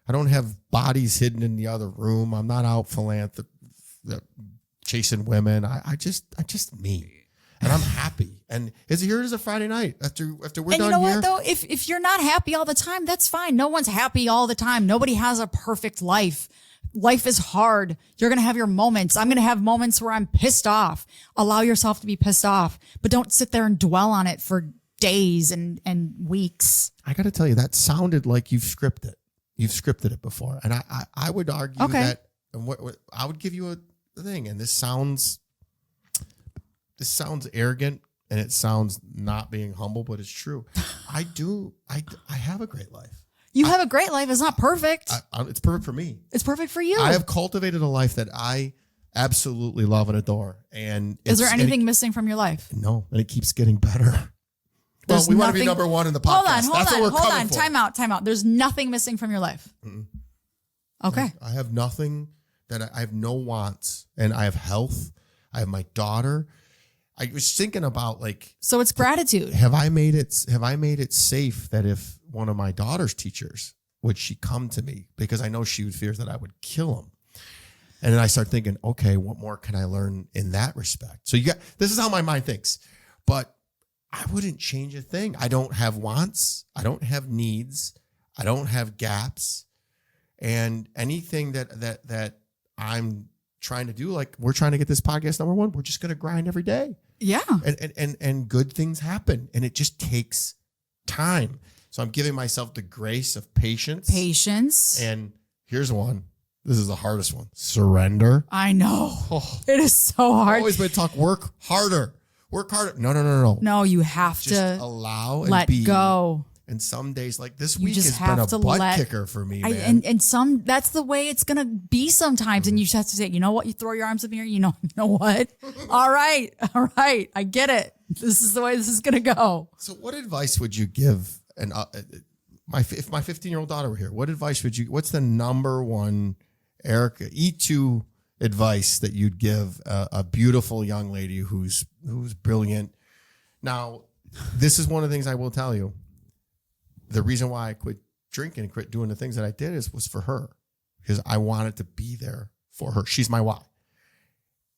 I don't have bodies hidden in the other room. I'm not out chasing women. I just me. And I'm happy. And here is a Friday night after we're done here. And you know what though? If you're not happy all the time, that's fine. No one's happy all the time. Nobody has a perfect life. Life is hard. You're going to have your moments. I'm going to have moments where I'm pissed off. Allow yourself to be pissed off, but don't sit there and dwell on it for days and weeks. I got to tell you, that sounded like you've scripted it. You've scripted it before. And I would argue that, and what I would give you a thing, and this sounds arrogant and it sounds not being humble, but it's true. I have a great life. You have a great life. It's not perfect. It's perfect for me. It's perfect for you. I have cultivated a life that I absolutely love and adore. And is there anything missing from your life? No, and it keeps getting better. Well, we want to be number one in the podcast. Hold on. Time out. There's nothing missing from your life. Mm-mm. Okay. I have nothing I have no wants, and I have health. I have my daughter. I was thinking about so it's gratitude. Have I made it safe that if one of my daughter's teachers would she come to me, because I know she would fear that I would kill him. And then I start thinking, okay, what more can I learn in that respect? So this is how my mind thinks, but I wouldn't change a thing. I don't have wants. I don't have needs. I don't have gaps. And anything that I'm trying to do, like we're trying to get this podcast number one, we're just going to grind every day. Yeah. And good things happen, and it just takes time. So I'm giving myself the grace of patience. And here's one. This is the hardest one. Surrender. I know. Oh, it is so hard. Always been taught work harder. Work harder. No. No, you have just to allow and let go. And some days, like this week, has been a butt kicker for me, man. And that's the way it's gonna be sometimes. And you just have to say, you know what? You throw your arms up in the air. You know what? All right. I get it. This is the way this is gonna go. So, what advice would you give? And if my 15-year-old daughter were here, what advice would you? What's the number one, Erika E2 advice that you'd give a beautiful young lady who's brilliant? Now, this is one of the things I will tell you. the reason why I quit drinking and quit doing the things that I did was for her, because I wanted to be there for her. She's my why.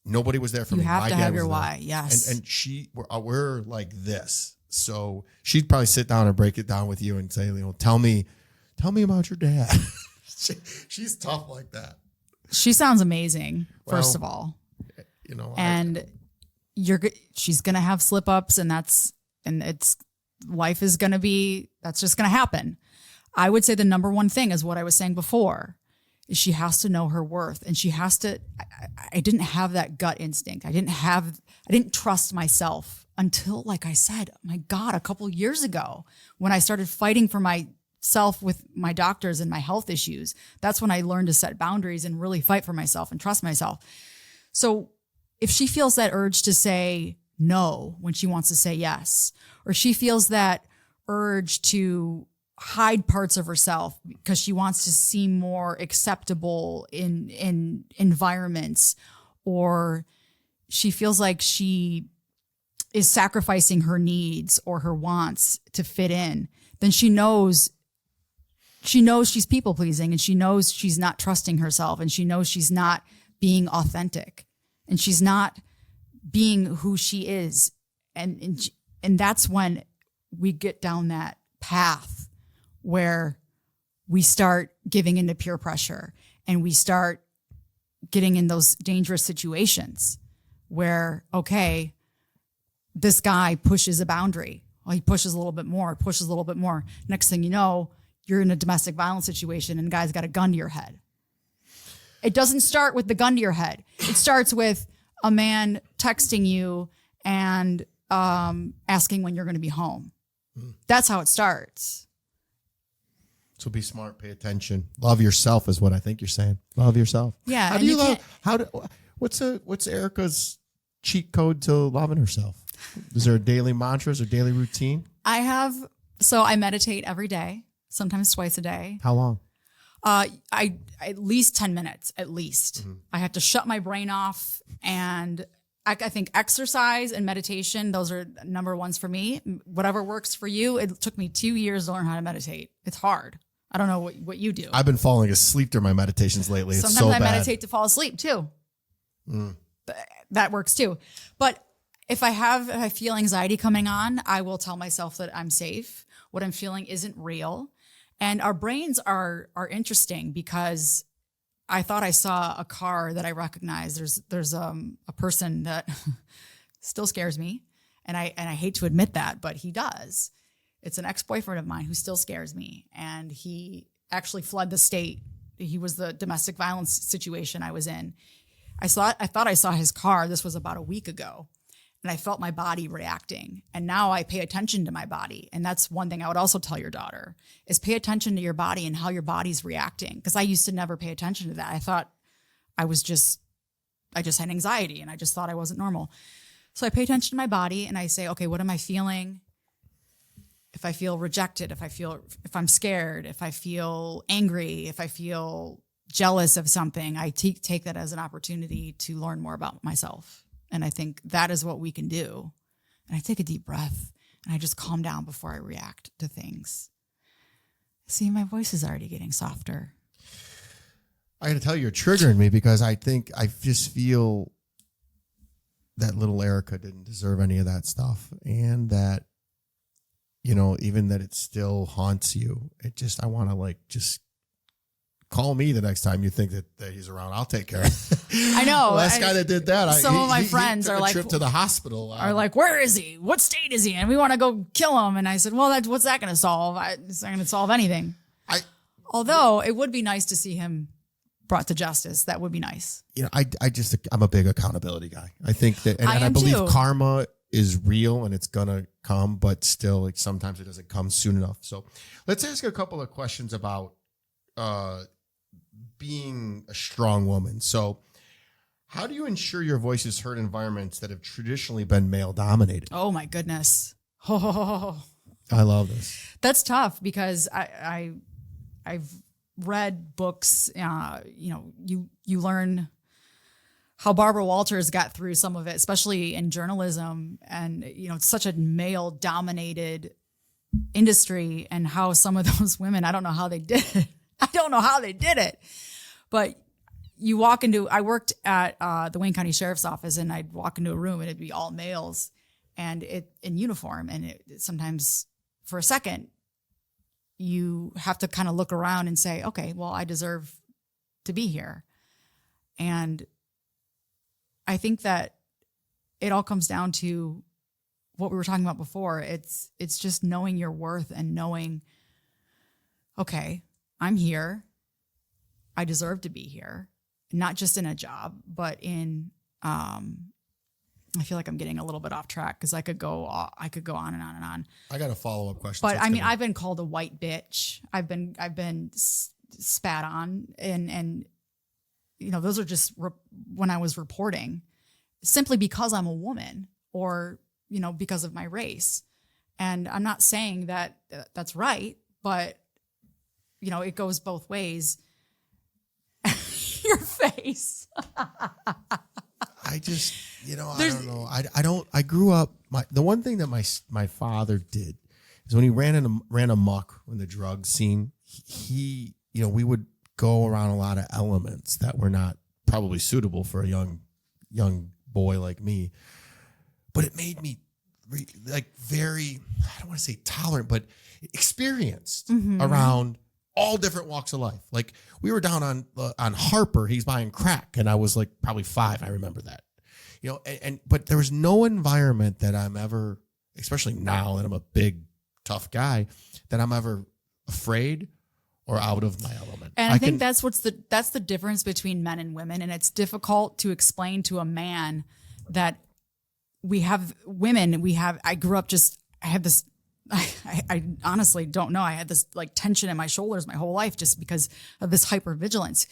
Nobody was there for me. You have My to dad have was your there. why. Yes. And we're like this. So she'd probably sit down and break it down with you and say, tell me about your dad. She's tough like that. She sounds amazing, first of all. And she's going to have slip ups, and life is going to be, that's just going to happen. I would say the number one thing is what I was saying before, is she has to know her worth, and she has to, I didn't have that gut instinct. I didn't trust myself until, like I said, my God, a couple years ago when I started fighting for myself with my doctors and my health issues. That's when I learned to set boundaries and really fight for myself and trust myself. So if she feels that urge to say no when she wants to say yes, or she feels that urge to hide parts of herself because she wants to seem more acceptable in environments, or she feels like she is sacrificing her needs or her wants to fit in, then she knows she's people pleasing, and she knows she's not trusting herself, and she knows she's not being authentic, and she's not being who she is. And that's when we get down that path where we start giving into peer pressure, and we start getting in those dangerous situations where, okay, this guy pushes a boundary. Well, he pushes a little bit more. Next thing you know, you're in a domestic violence situation and the guy's got a gun to your head. It doesn't start with the gun to your head. It starts with a man texting you and asking when you're going to be home. That's how it starts. So be smart, pay attention, love yourself is what I think you're saying. Love yourself. Yeah. How do you love? What's Erica's cheat code to loving herself? Is there a daily mantras or daily routine? I meditate every day, sometimes twice a day. How long? I at least 10 minutes, at least. Mm-hmm. I have to shut my brain off, and I think exercise and meditation, those are number ones for me. Whatever works for you. It took me 2 years to learn how to meditate. It's hard. I don't know what you do. I've been falling asleep during my meditations lately. Sometimes it's so I bad. meditate to fall asleep too. That works too. But if I feel anxiety coming on, I will tell myself that I'm safe. What I'm feeling isn't real. And our brains are interesting, because I thought I saw a car that I recognized. There's a person that still scares me, and I hate to admit that, but he does. It's an ex-boyfriend of mine who still scares me, and he actually fled the state. He was the domestic violence situation I was in. I thought I saw his car. This was about a week ago. And I felt my body reacting. And now I pay attention to my body. And that's one thing I would also tell your daughter, is pay attention to your body and how your body's reacting. Because I used to never pay attention to that. I thought I just had anxiety, and I just thought I wasn't normal. So I pay attention to my body, and I say, okay, what am I feeling? If I feel rejected, if I'm scared, if I feel angry, if I feel jealous of something, I take that as an opportunity to learn more about myself. And I think that is what we can do. And I take a deep breath, and I just calm down before I react to things. See, my voice is already getting softer. I got to tell you, you're triggering me, because I just feel that little Erica didn't deserve any of that stuff. And that, even that it still haunts you. I want to just call me the next time you think that he's around. I'll take care of it. I know. The last guy that did that, some of my friends are like, trip to the hospital. Are like, where is he? What state is he in? We want to go kill him. And I said, well, what's that going to solve? It's not going to solve anything. Although it would be nice to see him brought to justice. That would be nice. I'm a big accountability guy. I think that, and I believe too. Karma is real, and it's going to come, but still, sometimes it doesn't come soon enough. So let's ask a couple of questions about being a strong woman. So how do you ensure your voice is heard in environments that have traditionally been male dominated? Oh my goodness. Oh. I love this. That's tough, because I've read books, you learn how Barbara Walters got through some of it, especially in journalism. And, it's such a male dominated industry and how some of those women, I don't know how they did it. I don't know how they did it. But you walk into, I worked at the Wayne County Sheriff's Office, and I'd walk into a room and it'd be all males and it in uniform. And it sometimes for a second, you have to kind of look around and say, okay, well, I deserve to be here. And I think that it all comes down to what we were talking about before. It's just knowing your worth and knowing, okay, I'm here. I deserve to be here, not just in a job, but in, I feel like I'm getting a little bit off track because I could go on and on and on. I got a follow-up question. But I mean, I've been called a white bitch. I've been spat on, and you know, those are just when I was reporting, simply because I'm a woman, or you know, because of my race. And I'm not saying that that's right, but you know, it goes both ways. Your face. I just, you know, I don't know. I grew up, the one thing that my father did is when he ran amok in the drug scene, he, you know, we would go around a lot of elements that were not probably suitable for a young boy like me. But it made me very, I don't want to say tolerant, but experienced around all different walks of life. Like we were down on Harper, he's buying crack, and I was like probably 5. I remember that, you know, but there was no environment that I'm ever, especially now that I'm a big, tough guy, that I'm ever afraid or out of my element. And I think that's the difference between men and women. And it's difficult to explain to a man that we have women, I grew up I had this, I honestly don't know. I had this like tension in my shoulders my whole life just because of this hypervigilance.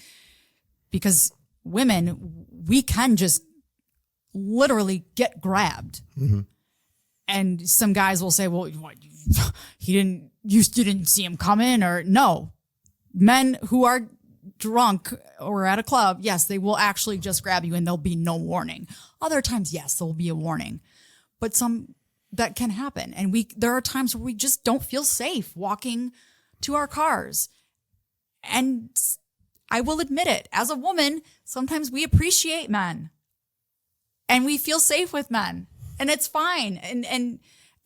Because women, we can just literally get grabbed. Mm-hmm. And some guys will say, well, what, you didn't see him coming, or no. Men who are drunk or at a club, yes, they will actually just grab you and there'll be no warning. Other times, yes, there'll be a warning. But that can happen. And there are times where we just don't feel safe walking to our cars. And I will admit it, as a woman, sometimes we appreciate men and we feel safe with men, and it's fine.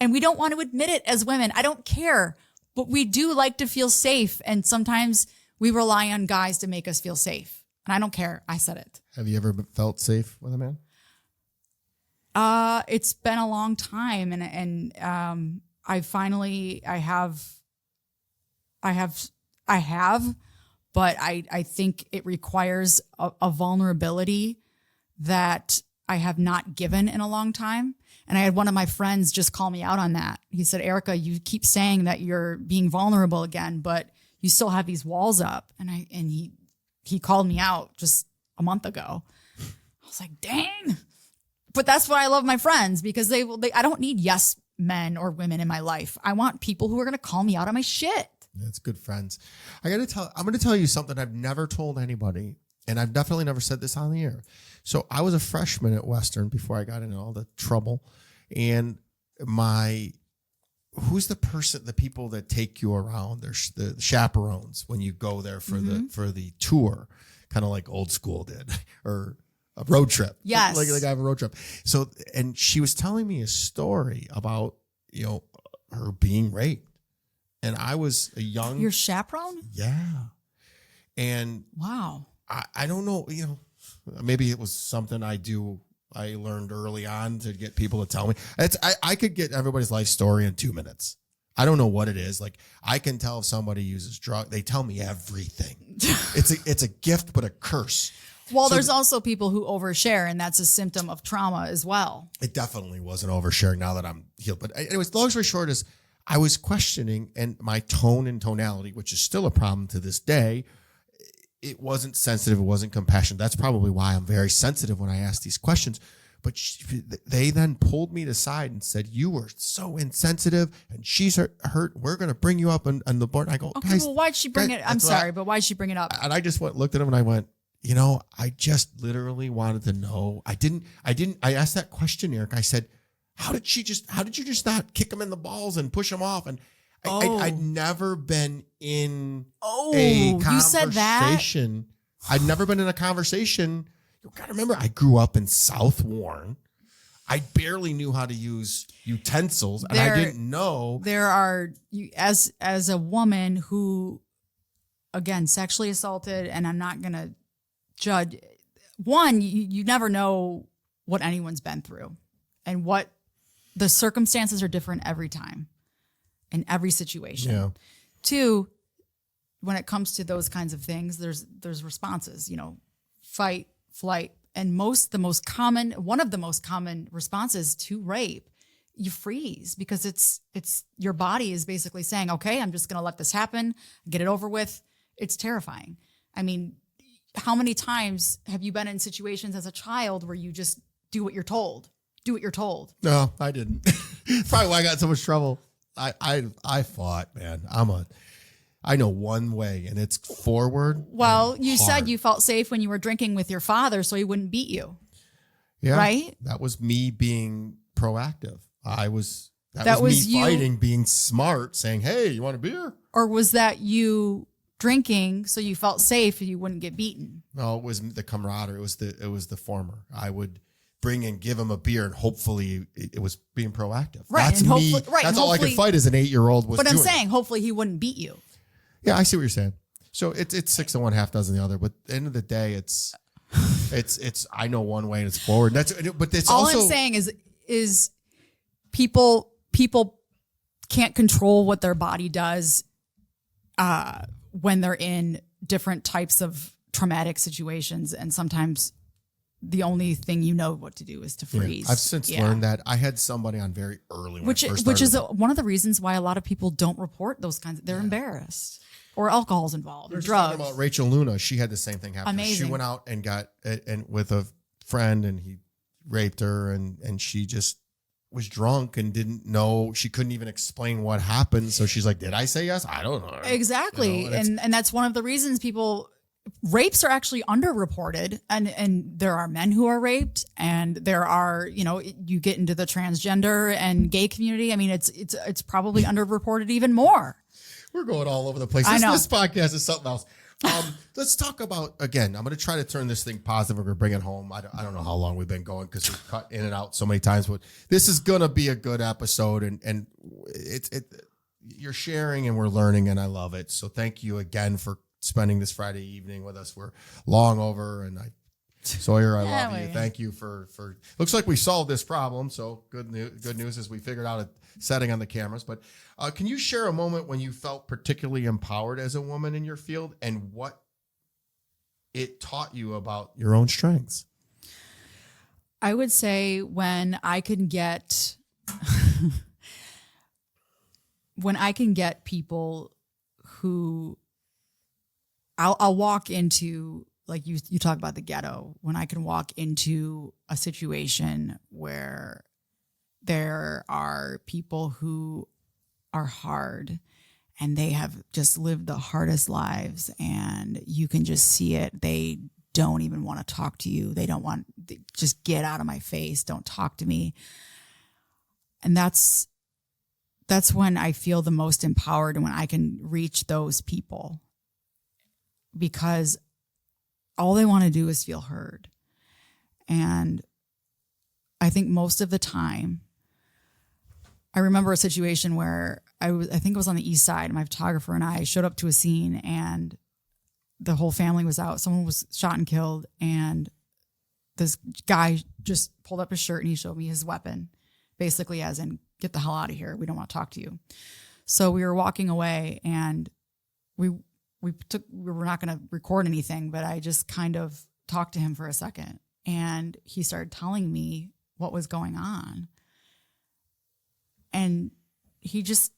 And we don't want to admit it as women. I don't care, but we do like to feel safe. And sometimes we rely on guys to make us feel safe. And I don't care. I said it. Have you ever felt safe with a man? It's been a long time, and I have, but I think it requires a vulnerability that I have not given in a long time. And I had one of my friends just call me out on that. He said, Erika, you keep saying that you're being vulnerable again, but you still have these walls up. And he called me out just a month ago. I was like, dang. But that's why I love my friends, because I don't need yes men or women in my life. I want people who are going to call me out on my shit. That's good friends. I'm going to tell you something I've never told anybody, and I've definitely never said this on the air. So I was a freshman at Western before I got into all the trouble. And who's the people that take you around? There's the chaperones when you go there for the tour, kind of like old school did, or a road trip. Yes. Like I have a road trip. So, and she was telling me a story about, you know, her being raped. And I was a young. Your chaperone? Yeah. And wow. I don't know, you know, maybe it was something I learned early on to get people to tell me. I could get everybody's life story in 2 minutes. I don't know what it is. Like, I can tell if somebody uses drugs. They tell me everything. It's a gift, but a curse. Well, there's also people who overshare, and that's a symptom of trauma as well. It definitely wasn't oversharing now that I'm healed. But anyways, long story short is I was questioning, and my tone and tonality, which is still a problem to this day, it wasn't sensitive. It wasn't compassionate. That's probably why I'm very sensitive when I ask these questions. But they then pulled me aside and said, you were so insensitive and she's hurt. We're going to bring you up on the board. And I go, okay, guys, well, why'd she bring it? I'm sorry, but why'd she bring it up? And I just looked at him and I went, you know, I just literally wanted to know. I asked that question, Eric. I said, how did you just not kick him in the balls and push him off? And I'd never been in you said that? conversation. I'd never been in a conversation. You got to remember, I grew up in South Warren. I barely knew how to use utensils, and I didn't know. There are, as a woman who, again, sexually assaulted, and I'm not going to judge. One, you never know what anyone's been through, and what the circumstances are different every time, in every situation. Yeah. Two, when it comes to those kinds of things, there's responses. Fight, flight. And one of the most common responses to rape, you freeze, because it's your body is basically saying, okay, I'm just going to let this happen, get it over with. It's terrifying. I mean, how many times have you been in situations as a child where you just do what you're told? Do what you're told. No, I didn't. Probably why I got in so much trouble. I fought, man. I know one way, and it's forward. Well, you said you felt safe when you were drinking with your father, so he wouldn't beat you. Yeah. Right? That was me being proactive. That was me fighting, being smart, saying, hey, you want a beer? Or was that you drinking so you felt safe and you wouldn't get beaten? No, it was the camaraderie. It was the former. I would bring and give him a beer, and hopefully it was being proactive. Right. That's and me. That's all I could fight as an 8-year-old was But I'm doing. saying, hopefully he wouldn't beat you. Yeah, I see what you're saying. So it's 6 of one, half dozen the other. But at the end of the day, it's I know one way and it's forward. But it's all also, I'm saying is people can't control what their body does when they're in different types of traumatic situations, and sometimes the only thing you know what to do is to freeze. Yeah, I've since learned that. I had somebody on very early, which is one of the reasons why a lot of people don't report those kinds. They're embarrassed, or alcohol's involved, or drugs. Talking about Rachel Luna, she had the same thing happen. Amazing. She went out and got with a friend, and he raped her, and she just was drunk and didn't know. She couldn't even explain what happened. So she's like, "Did I say yes? I don't know." Exactly, and that's one of the reasons rapes are actually underreported, and there are men who are raped, and there are, you get into the transgender and gay community. I mean, it's probably underreported even more. We're going all over the place. I know. This podcast is something else. Let's talk about, again, I'm going to try to turn this thing positive. We're going to bring it home. I don't know how long we've been going because we've cut in and out so many times, but this is going to be a good episode, and you're sharing and we're learning, and I love it. So thank you again for spending this Friday evening with us. We're long over, and Sawyer, I love you. Thank you for looks like we solved this problem. So good news is we figured out a setting on the cameras. But can you share a moment when you felt particularly empowered as a woman in your field, and what it taught you about your own strengths? I would say when I can get people who I'll walk into, like you talk about the ghetto, when I can walk into a situation where there are people who are hard and they have just lived the hardest lives, and you can just see it. They don't even want to talk to you. They just get out of my face. Don't talk to me. And that's when I feel the most empowered, and when I can reach those people, because all they want to do is feel heard. And I think most of the time, I remember a situation where I think it was on the east side. My photographer and I showed up to a scene, and the whole family was out. Someone was shot and killed, and this guy just pulled up his shirt and he showed me his weapon, basically as in, get the hell out of here. We don't want to talk to you. So we were walking away, and we were not going to record anything, but I just kind of talked to him for a second, and he started telling me what was going on. And he just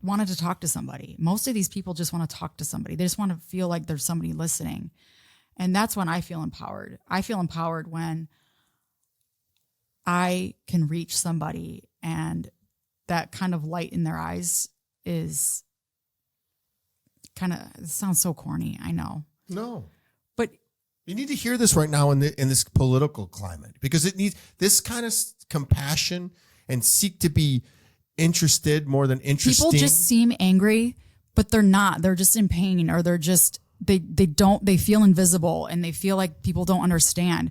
wanted to talk to somebody. Most of these people just want to talk to somebody. They just want to feel like there's somebody listening. And that's when I feel empowered. I feel empowered when I can reach somebody, and that kind of light in their eyes is it sounds so corny. I know. No. But you need to hear this right now in this political climate, because it needs this kind of compassion and seek to be interested more than interesting. People just seem angry, but they're not. They're just in pain, or they're just they feel invisible, and they feel like people don't understand.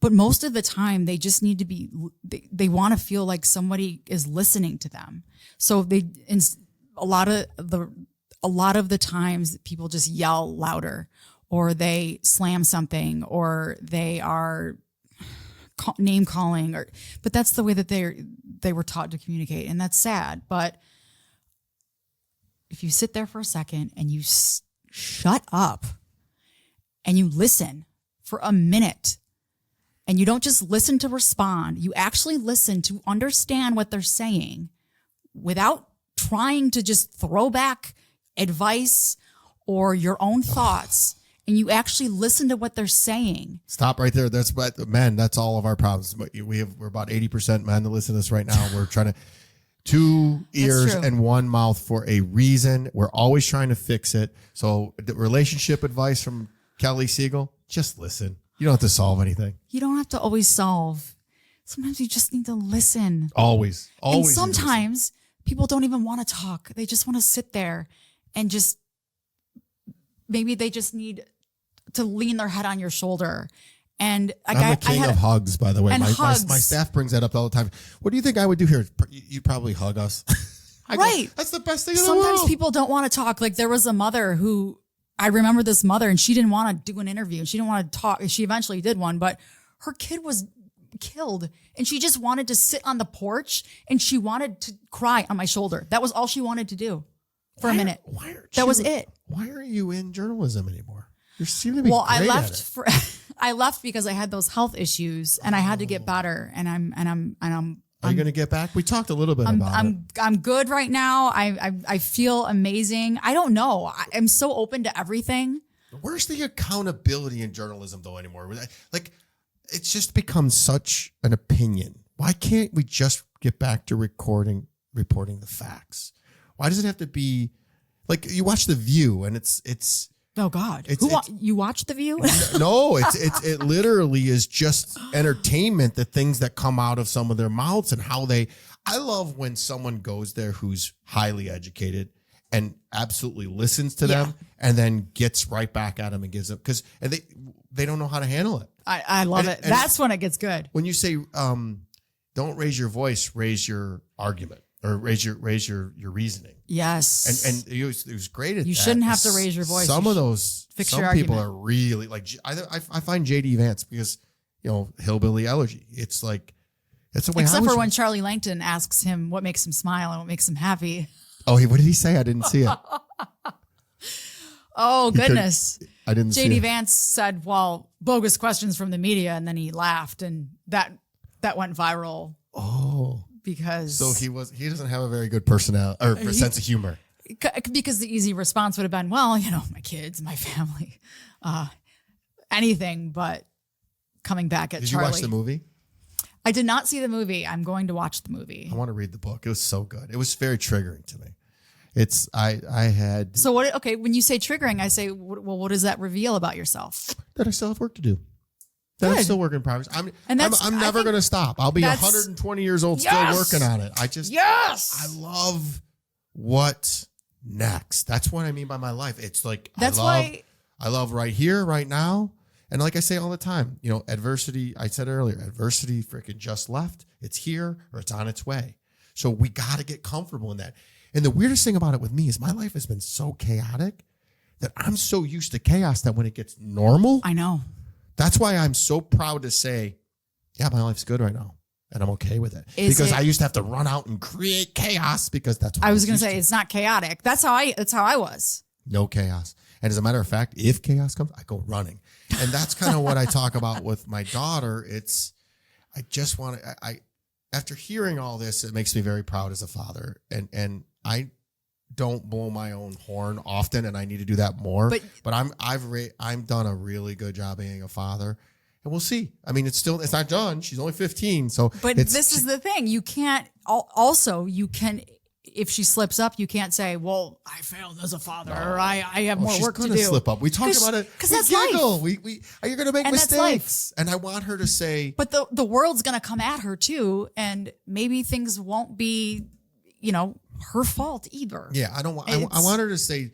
But most of the time, they just need to be. They want to feel like somebody is listening to them. So a lot of the times, people just yell louder, or they slam something, or they are name calling, but that's the way that they were taught to communicate, and that's sad. But if you sit there for a second and you shut up and you listen for a minute, and you don't just listen to respond, you actually listen to understand what they're saying without trying to just throw back advice or your own thoughts, and you actually listen to what they're saying. Stop right there. That's men. That's all of our problems. We're about 80% men that listen to this right now. We're trying to 2 ears and 1 mouth for a reason. We're always trying to fix it. So the relationship advice from Kelly Siegel, just listen. You don't have to solve anything. You don't have to always solve. Sometimes you just need to listen. Always. And sometimes people don't even want to talk. They just want to sit there and maybe they just need to lean their head on your shoulder. And I'm the king of hugs, by the way. And my hugs. staff brings that up all the time. What do you think I would do here? You'd probably hug us. Right. That's the best thing in the world. Sometimes people don't want to talk. Like there was a mother who, I remember this mother, and she didn't want to do an interview. She didn't want to talk. She eventually did one, but her kid was killed, and she just wanted to sit on the porch, and she wanted to cry on my shoulder. That was all she wanted to do for a minute. That was it. Why are you in journalism anymore? You seem to be Well, great at it. I left because I had those health issues, and I had to get better. And I'm Are you going to get back? We talked a little bit about it. I'm good right now. I feel amazing. I don't know. I'm so open to everything. Where's the accountability in journalism though anymore? Like, it's just become such an opinion. Why can't we just get back to reporting the facts? Why does it have to be like you watch The View and it's oh God. You watch The View? No, it literally is just entertainment, the things that come out of some of their mouths and how I love when someone goes there who's highly educated and absolutely listens to them and then gets right back at them and gives them and they don't know how to handle it. I love it. That's when it gets good. When you say don't raise your voice, raise your argument or raise your reasoning. Yes. And it was great at that. You shouldn't have to raise your voice. Some of those people are really like I find JD Vance because hillbilly elegy. It's like it's the way. Except for when Charlie Langton asks him what makes him smile and what makes him happy. Oh, what did he say? I didn't see it. Oh goodness. I didn't see it. JD Vance said, well, bogus questions from the media, and then he laughed, and that went viral. Oh. Because he doesn't have a very good personality or sense of humor. Because the easy response would have been, well, my kids, my family, anything but coming back at Charlie. Did you watch the movie? I did not see the movie. I'm going to watch the movie. I want to read the book. It was so good. It was very triggering to me. I had. So what? Okay, when you say triggering, I say, well, what does that reveal about yourself? That I still have work to do. That I'm still working in progress. I'm never going to stop. I'll be 120 years old, still working on it. I love what next. That's what I mean by my life. It's like, I love right here, right now. And like I say all the time, adversity, I said earlier, adversity freaking just left. It's here or it's on its way. So we got to get comfortable in that. And the weirdest thing about it with me is my life has been so chaotic that I'm so used to chaos that when it gets normal, I know. That's why I'm so proud to say, yeah, my life's good right now. And I'm okay with it. Because I used to have to run out and create chaos because that's what I was going to say. It's not chaotic. That's how I was. No chaos. And as a matter of fact, if chaos comes, I go running. And that's kind of what I talk about with my daughter. After hearing all this, it makes me very proud as a father. And I don't blow my own horn often, and I need to do that more. But I'm done a really good job being a father, and we'll see. I mean, it's not done. She's only 15, so. But this is the thing: you can't. Also, you can. If she slips up, you can't say, "Well, I failed as a father," or "I have more work to do." She's going to slip up. We talked about it because that's life. You're going to make mistakes, and I want her to say. But the world's going to come at her too, and maybe things won't be her fault either. Yeah, I don't want. I want her to say,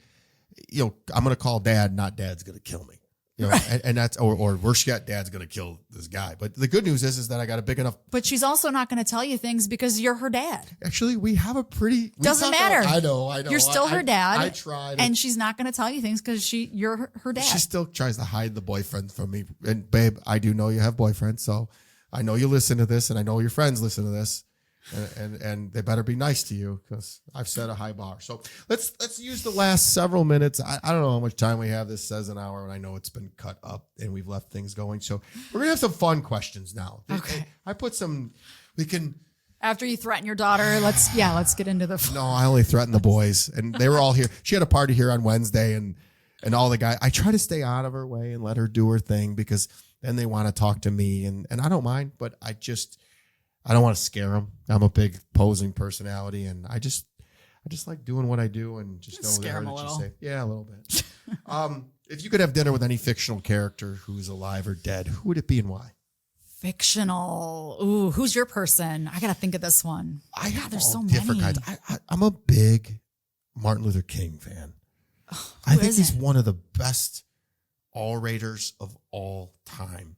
I'm going to call dad, not dad's going to kill me. Right. And that's or worse yet, dad's going to kill this guy. But the good news is that I got a big enough. But she's also not going to tell you things because you're her dad. Actually, we have a pretty. Doesn't matter. I know. You're still her dad. I tried. And she's not going to tell you things because you're her dad. She still tries to hide the boyfriend from me. And babe, I do know you have boyfriends, so I know you listen to this, and I know your friends listen to this. And they better be nice to you because I've set a high bar. So let's use the last several minutes. I don't know how much time we have. This says an hour, and I know it's been cut up and we've left things going. So we're gonna have some fun questions now. Okay. I put some. We can. After you threaten your daughter, let's get into the. No, I only threatened the boys, and they were all here. She had a party here on Wednesday, and all the guys. I try to stay out of her way and let her do her thing because then they want to talk to me, and I don't mind, but I don't want to scare them. I'm a big posing personality, and I just like doing what I do and just know scare them a that little. you say. Yeah, a little bit. If you could have dinner with any fictional character who's alive or dead, who would it be and why? Fictional. Ooh, who's your person? I got to think of this one. There's so different many. kinds. I'm a big Martin Luther King fan. I think he's one of the best orators of all time.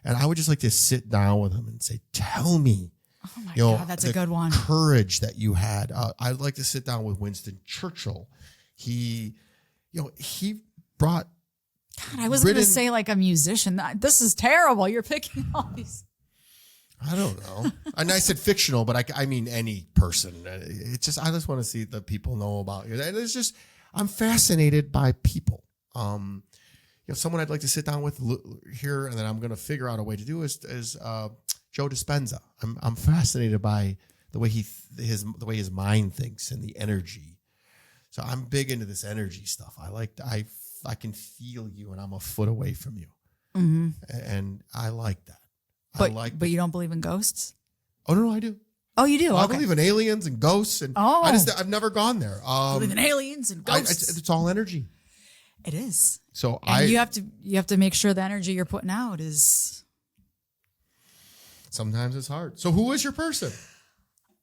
And I would just like to sit down with him and say, tell me, oh my God, that's a good one. Courage that you had. I'd like to sit down with Winston Churchill. He brought. God, I was going to say like a musician. This is terrible. You're picking all these. I don't know. And I said fictional, but I mean any person. It's just, I just want to see the people know about you. And it's just, I'm fascinated by people. Someone I'd like to sit down with here, and then I'm going to figure out a way to do is Joe Dispenza. I'm fascinated by the way his mind thinks and the energy. So I'm big into this energy stuff. I can feel you, and I'm a foot away from you, and I like that. But you don't believe in ghosts? Oh no, I do. Oh, you do? I believe in aliens and ghosts, and I've never gone there. Believe in aliens and ghosts. It's all energy. It is. So you have to make sure the energy you're putting out is. Sometimes it's hard. So who is your person?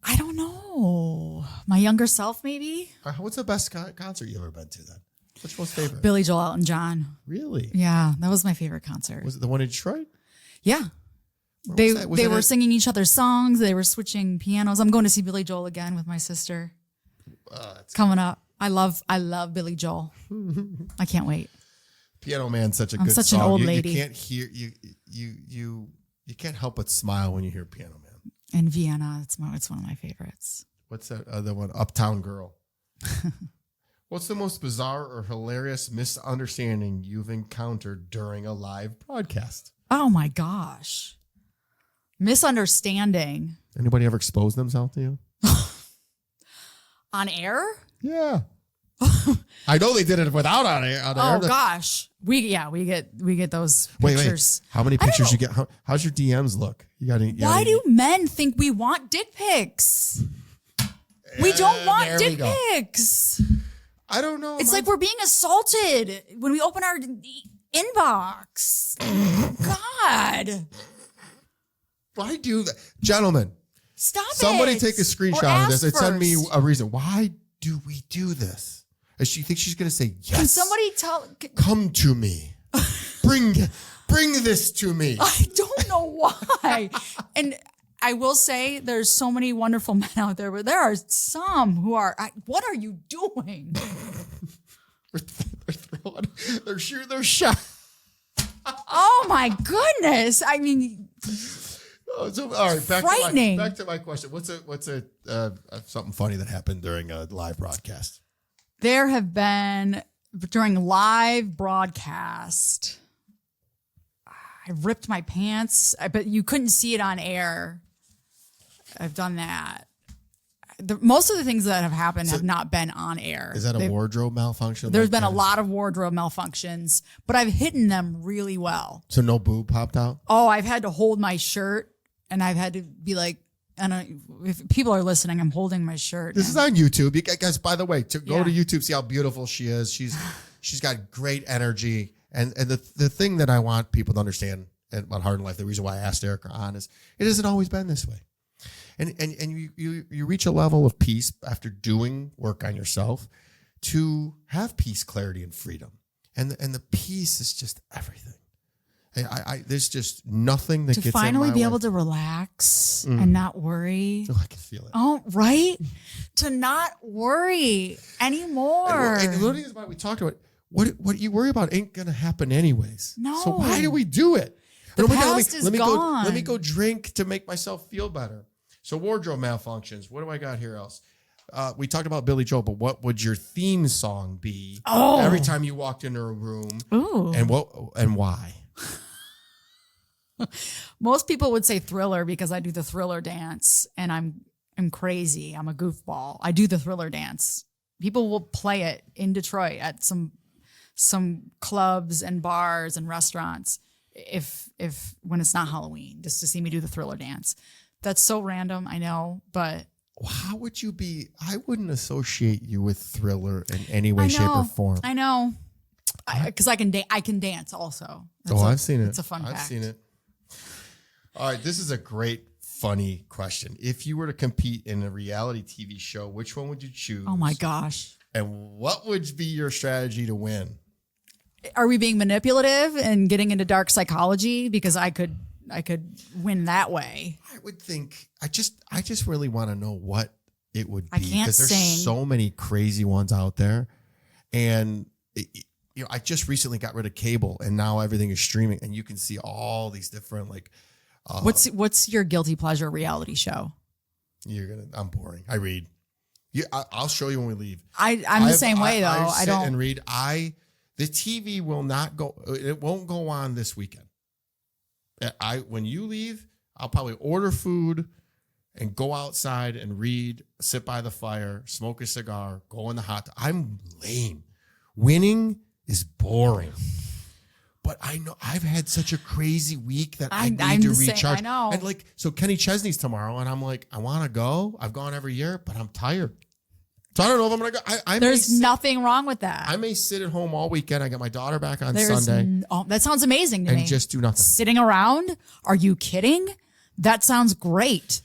I don't know. My younger self, maybe. What's the best concert you ever been to then? What's your most favorite? Billy Joel, Elton John. Really? Yeah, that was my favorite concert. Was it the one in Detroit? Yeah. They were singing each other's songs. They were switching pianos. I'm going to see Billy Joel again with my sister. Coming up. I love Billy Joel. I can't wait. Piano Man's such a I'm good such song. an old you lady. can't hear you can't help but smile when you hear Piano Man. And Vienna, it's one of my favorites. What's that other one? Uptown Girl. What's the most bizarre or hilarious misunderstanding you've encountered during a live broadcast? Oh my gosh. Misunderstanding. Anybody ever expose themselves to you? On air? Yeah. I know they did it without on air. Oh gosh. We get those pictures. Wait. How many pictures you get? How's your DMs look? Why do men think we want dick pics? We don't want dick pics. I don't know. It's like we're being assaulted when we open our inbox. God. Why do that? Gentlemen, stop somebody it. take a screenshot of this and send me a reason. Why do we do this? And she thinks she's going to say, yes. Can somebody come to me. Bring this to me. I don't know why. And I will say there's so many wonderful men out there, but there are some who are, what are you doing? They're shooting their shot. Oh my goodness. I mean, all right, frightening. Back to my question. What's something funny that happened during a live broadcast? There have been, during live broadcast, I ripped my pants, but you couldn't see it on air. I've done that. Most of the things that have happened have not been on air. Is that a wardrobe malfunction? There's been a lot of wardrobe malfunctions, but I've hidden them really well. So no boob popped out? Oh, I've had to hold my shirt, and I've had to be like, if people are listening, I'm holding my shirt. This is on YouTube. You guys, by the way, go to YouTube, see how beautiful she is. She's got great energy. And the thing that I want people to understand about Hard in Life, the reason why I asked Erika on is it hasn't always been this way. And you reach a level of peace after doing work on yourself to have peace, clarity, and freedom. And the peace is just everything. There's just nothing that to gets finally in my be way. able to relax and not worry. Oh, I can feel it. Oh, right? To not worry anymore. And the thing is about we talked about what you worry about ain't gonna happen anyways. No. So why do we do it? The Oh my God, past is let me gone. let me go drink to make myself feel better. So wardrobe malfunctions. What do I got here else? We talked about Billy Joel, but what would your theme song be every time you walked into a room? Ooh. And why? Most people would say Thriller because I do the Thriller dance and I'm crazy. I'm a goofball. I do the Thriller dance. People will play it in Detroit at some clubs and bars and restaurants if when it's not Halloween, just to see me do the Thriller dance. That's so random, I know, but How would you be? I wouldn't associate you with Thriller in any way, shape, or form. I know. Because I can dance also. I've seen it. It's a fun fact. I've seen it. All right, this is a great, funny question. If you were to compete in a reality TV show, which one would you choose? Oh my gosh. And what would be your strategy to win? Are we being manipulative and getting into dark psychology? Because I could win that way. I would think I just really want to know what it would be. I can't because there's sing. so many crazy ones out there. And I just recently got rid of cable and now everything is streaming and you can see all these different What's your guilty pleasure reality show? I'm boring. I read. I'll show you when we leave. I'm the same way though. I sit don't and read. The TV will not go. It won't go on this weekend. When you leave, I'll probably order food and go outside and read, sit by the fire, smoke a cigar, go in the hot tub. I'm lame. Winning is boring. But I know I've had such a crazy week that I need to recharge. I know. And so Kenny Chesney's tomorrow, and I'm like, I want to go. I've gone every year, but I'm tired. So I don't know if I'm going to go. There's nothing wrong with that. I may sit at home all weekend. I get my daughter back on Sunday. That sounds amazing to me. And just do nothing. Sitting around? Are you kidding? That sounds great.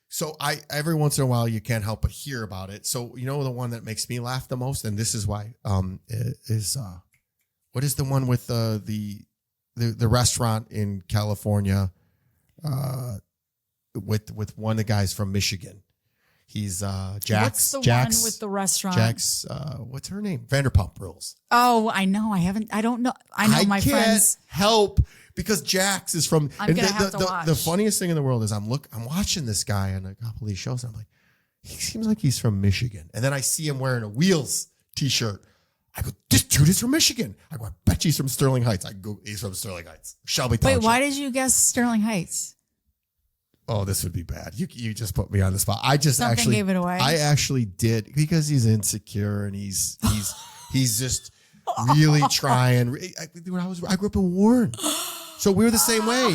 So every once in a while you can't help but hear about it. So the one that makes me laugh the most, and this is why, is what is the one with the restaurant in California with one of the guys from Michigan? He's Jax. What's the Jax, one with the restaurant? Jax, what's her name? Vanderpump Rules. Oh, I know. I don't know. I know my friends. Help because Jax is from. I'm gonna have to watch. The funniest thing in the world is I'm watching this guy on a couple of these shows. And I'm like, he seems like he's from Michigan, and then I see him wearing a Wheels t-shirt. I go, this dude is from Michigan. I go, I bet he's from Sterling Heights. I go, he's from Sterling Heights. Shelby Township. Wait, why did you guess Sterling Heights? Oh, this would be bad. You just put me on the spot. I just Something gave it away. I actually did because he's insecure and he's just really trying. I grew up in Warren, so we were the same way.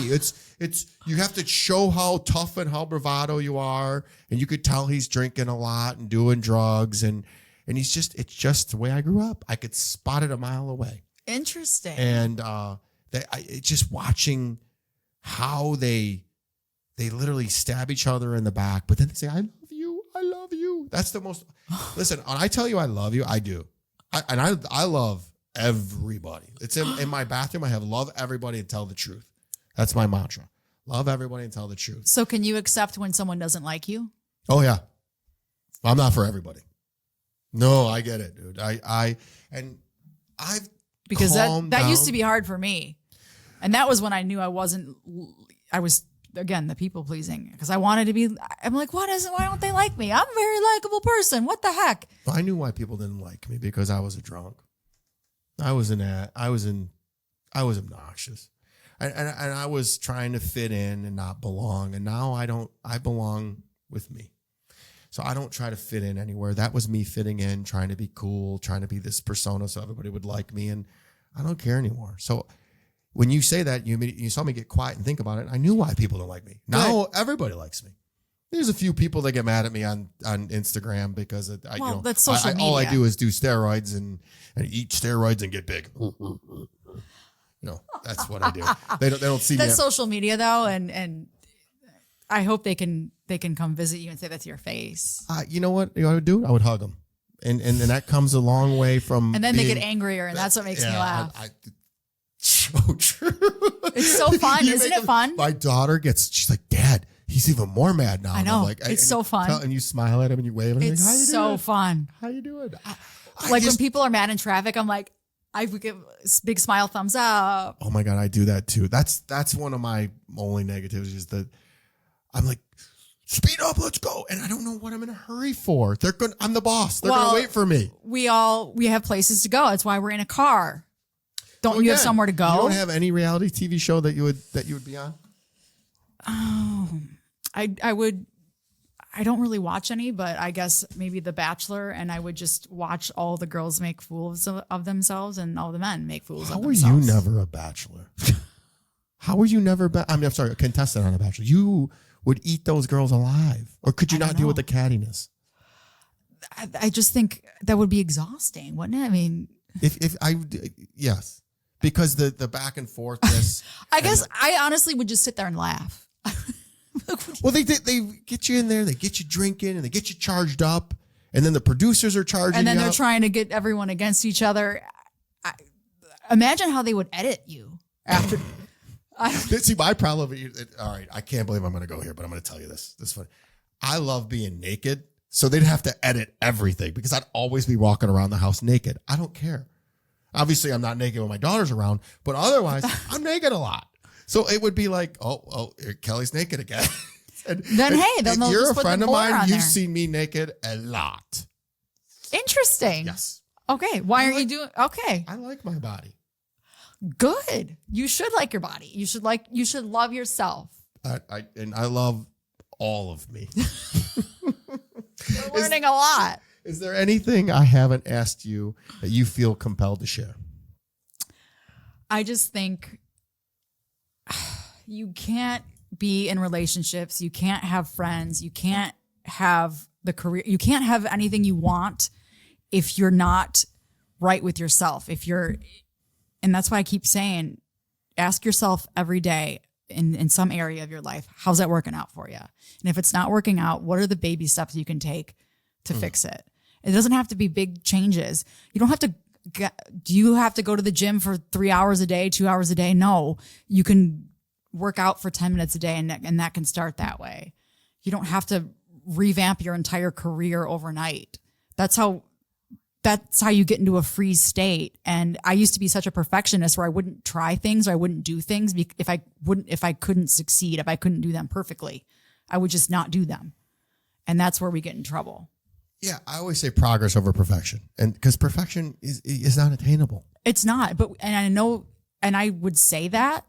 It's you have to show how tough and how bravado you are, and you could tell he's drinking a lot and doing drugs, and it's just the way I grew up. I could spot it a mile away. Interesting. And it's just watching how they literally stab each other in the back, but then they say, I love you. That's the most, listen, when I tell you I love you, I do. I love everybody. It's in my bathroom. I have love everybody and tell the truth. That's my mantra. Love everybody and tell the truth. So can you accept when someone doesn't like you? Oh yeah. I'm not for everybody. No, I get it, dude. Because that used to be hard for me. And that was when I knew I was, again, the people pleasing, because I wanted to be, I'm like, why don't they like me? I'm a very likable person. What the heck? I knew why people didn't like me because I was a drunk. I was obnoxious. And I was trying to fit in and not belong. And now I belong with me. So I don't try to fit in anywhere. That was me fitting in, trying to be cool, trying to be this persona so everybody would like me. And I don't care anymore. So when you say that, you saw me get quiet and think about it. I knew why people don't like me. Now everybody likes me. There's a few people that get mad at me on Instagram because that's social media. All I do is do steroids and eat steroids and get big. That's what I do. They don't see me. That's social media though, and I hope they can come visit you and say that to your face. You know what I would do? I would hug them. And that comes a long way from. And then they get angrier, and that's what makes me laugh. So true. It's so fun, isn't it fun? My daughter she's like, Dad, he's even more mad now. I know. Like, it's so fun. And you smile at him and you wave. And it's like, how you so doing? Fun. How you doing? When people are mad in traffic, I'm like, I would give a big smile, thumbs up. Oh my God, I do that too. That's one of my only negatives is that I'm like, speed up, let's go. And I don't know what I'm in a hurry for. I'm the boss. They're going to wait for me. We have places to go. That's why we're in a car. Don't you have somewhere to go? You don't have any reality TV show that you would be on? Oh, I would. I don't really watch any, but I guess maybe The Bachelor, and I would just watch all the girls make fools of themselves and all the men make fools of themselves. How were you never a bachelor? How were you never? I'm sorry, a contestant on a Bachelor. You would eat those girls alive, or could you not deal with the cattiness? I just think that would be exhausting, wouldn't it? I mean, yes, because the back and forth. I guess I honestly would just sit there and laugh. Well, they get you in there, they get you drinking, and they get you charged up, and then the producers are charging. And then you they're up. trying to get everyone against each other. Imagine how they would edit you after. See, my problem. All right, I can't believe I'm going to go here, but I'm going to tell you this. This is funny. I love being naked, so they'd have to edit everything because I'd always be walking around the house naked. I don't care. Obviously, I'm not naked when my daughter's around, but otherwise, I'm naked a lot. So it would be like, oh, Kelly's naked again. Then they'll you're just a put friend the of mine. blur on You've there. seen me naked a lot. Interesting. Yes. Okay. Why aren't you doing? Okay. I like my body. Good. You should like your body. You should love yourself. I love all of me. We're learning a lot. Is there anything I haven't asked you that you feel compelled to share? I just think you can't be in relationships. You can't have friends. You can't have the career. You can't have anything you want if you're not right with yourself. And that's why I keep saying, ask yourself every day in some area of your life, how's that working out for you? And if it's not working out, what are the baby steps you can take to fix it? It doesn't have to be big changes. You don't have to. Do you have to go to the gym for 3 hours a day, 2 hours a day? No, you can work out for 10 minutes a day and that can start that way. You don't have to revamp your entire career overnight. That's how you get into a freeze state. And I used to be such a perfectionist where I wouldn't try things or I wouldn't do things if I couldn't succeed, if I couldn't do them perfectly, I would just not do them. And that's where we get in trouble. Yeah, I always say progress over perfection, and because perfection is not attainable. It's not, and I know, and I would say that,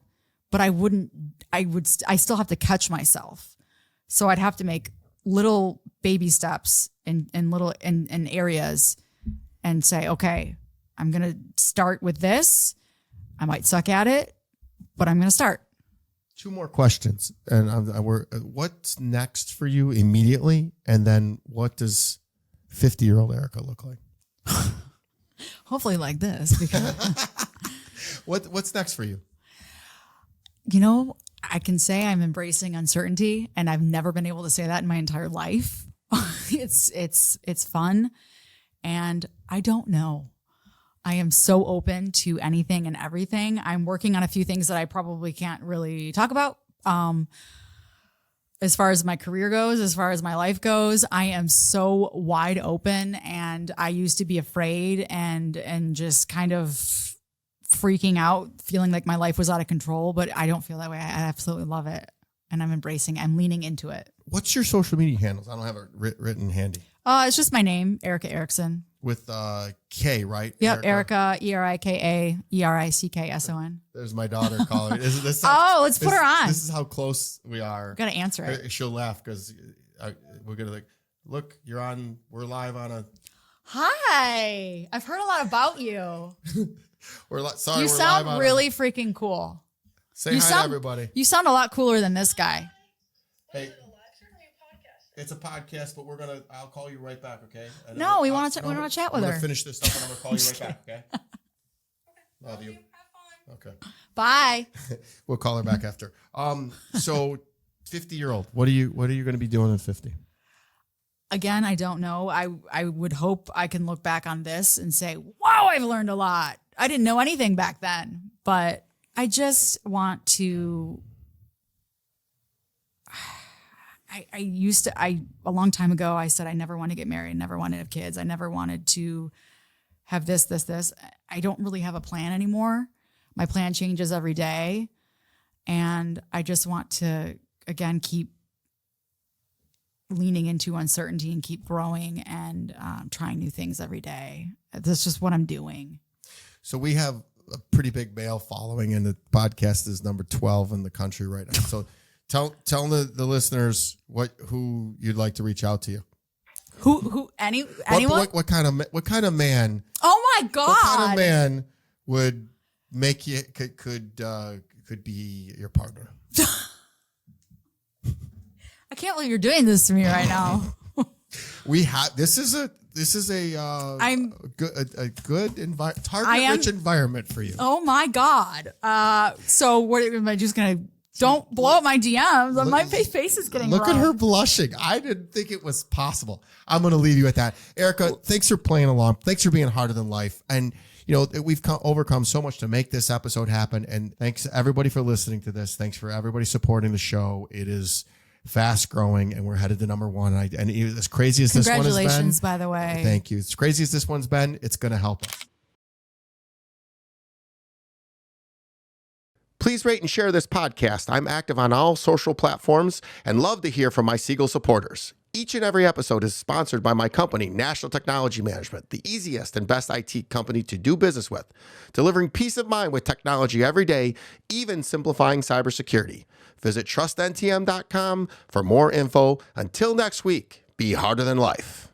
but I wouldn't. I still have to catch myself, so I'd have to make little baby steps in areas, and say, okay, I'm gonna start with this. I might suck at it, but I'm gonna start. 2 more questions, and what's next for you immediately, and then what does 50-year-old Erika look like? Hopefully like this. Because What's next for you? I can say I'm embracing uncertainty, and I've never been able to say that in my entire life. It's fun, and I don't know. I am so open to anything and everything. I'm working on a few things that I probably can't really talk about. As far as my career goes, as far as my life goes, I am so wide open, and I used to be afraid and just kind of freaking out, feeling like my life was out of control, but I don't feel that way. I absolutely love it, and I'm embracing, I'm leaning into it. What's your social media handles? I don't have it written handy. It's just my name, Erika Erickson. With K, right? Yep, Erika, Erika Erickson. There's my daughter calling. Let's put her on. This is how close we are. Got to answer it. She'll laugh because we're going to look, you're on, we're live on a... Hi. I've heard a lot about you. We're sound really freaking cool. Say hi to everybody. You sound a lot cooler than this guy. Hey. It's a podcast, but I'll call you right back, okay? No, we want to chat with her. I'm going to finish this up and I'm going to call you right back, okay? Love you. Have fun. Okay. Bye. We'll call her back after. So 50-year-old. What are you going to be doing at 50? Again, I don't know. I would hope I can look back on this and say, wow, I've learned a lot. I didn't know anything back then, but I just want to, a long time ago, I said I never want to get married, never wanted to have kids. I never wanted to have this. I don't really have a plan anymore. My plan changes every day. And I just want to, again, keep leaning into uncertainty and keep growing and trying new things every day. That's just what I'm doing. So we have a pretty big male following, and the podcast is number 12 in the country right now. So tell the listeners who you'd like to reach out to you. Anyone? What kind of man? Oh my God! What kind of man would make you could be your partner? I can't believe you're doing this to me right now. This is a good target-rich environment for you. Oh my God! So what am I just gonna? Don't blow up my DMs. My face is getting. Look at her blushing. I didn't think it was possible. I'm going to leave you at that. Erika, thanks for playing along. Thanks for being harder than life. And we've overcome so much to make this episode happen. And thanks to everybody for listening to this. Thanks for everybody supporting the show. It is fast growing, and we're headed to number 1. And as crazy as this one has been, congratulations, by the way. Thank you. As crazy as this one's been, it's going to help us. Please rate and share this podcast. I'm active on all social platforms and love to hear from my Siegel supporters. Each and every episode is sponsored by my company, National Technology Management, the easiest and best IT company to do business with, delivering peace of mind with technology every day, even simplifying cybersecurity. Visit trustntm.com for more info. Until next week, be harder than life.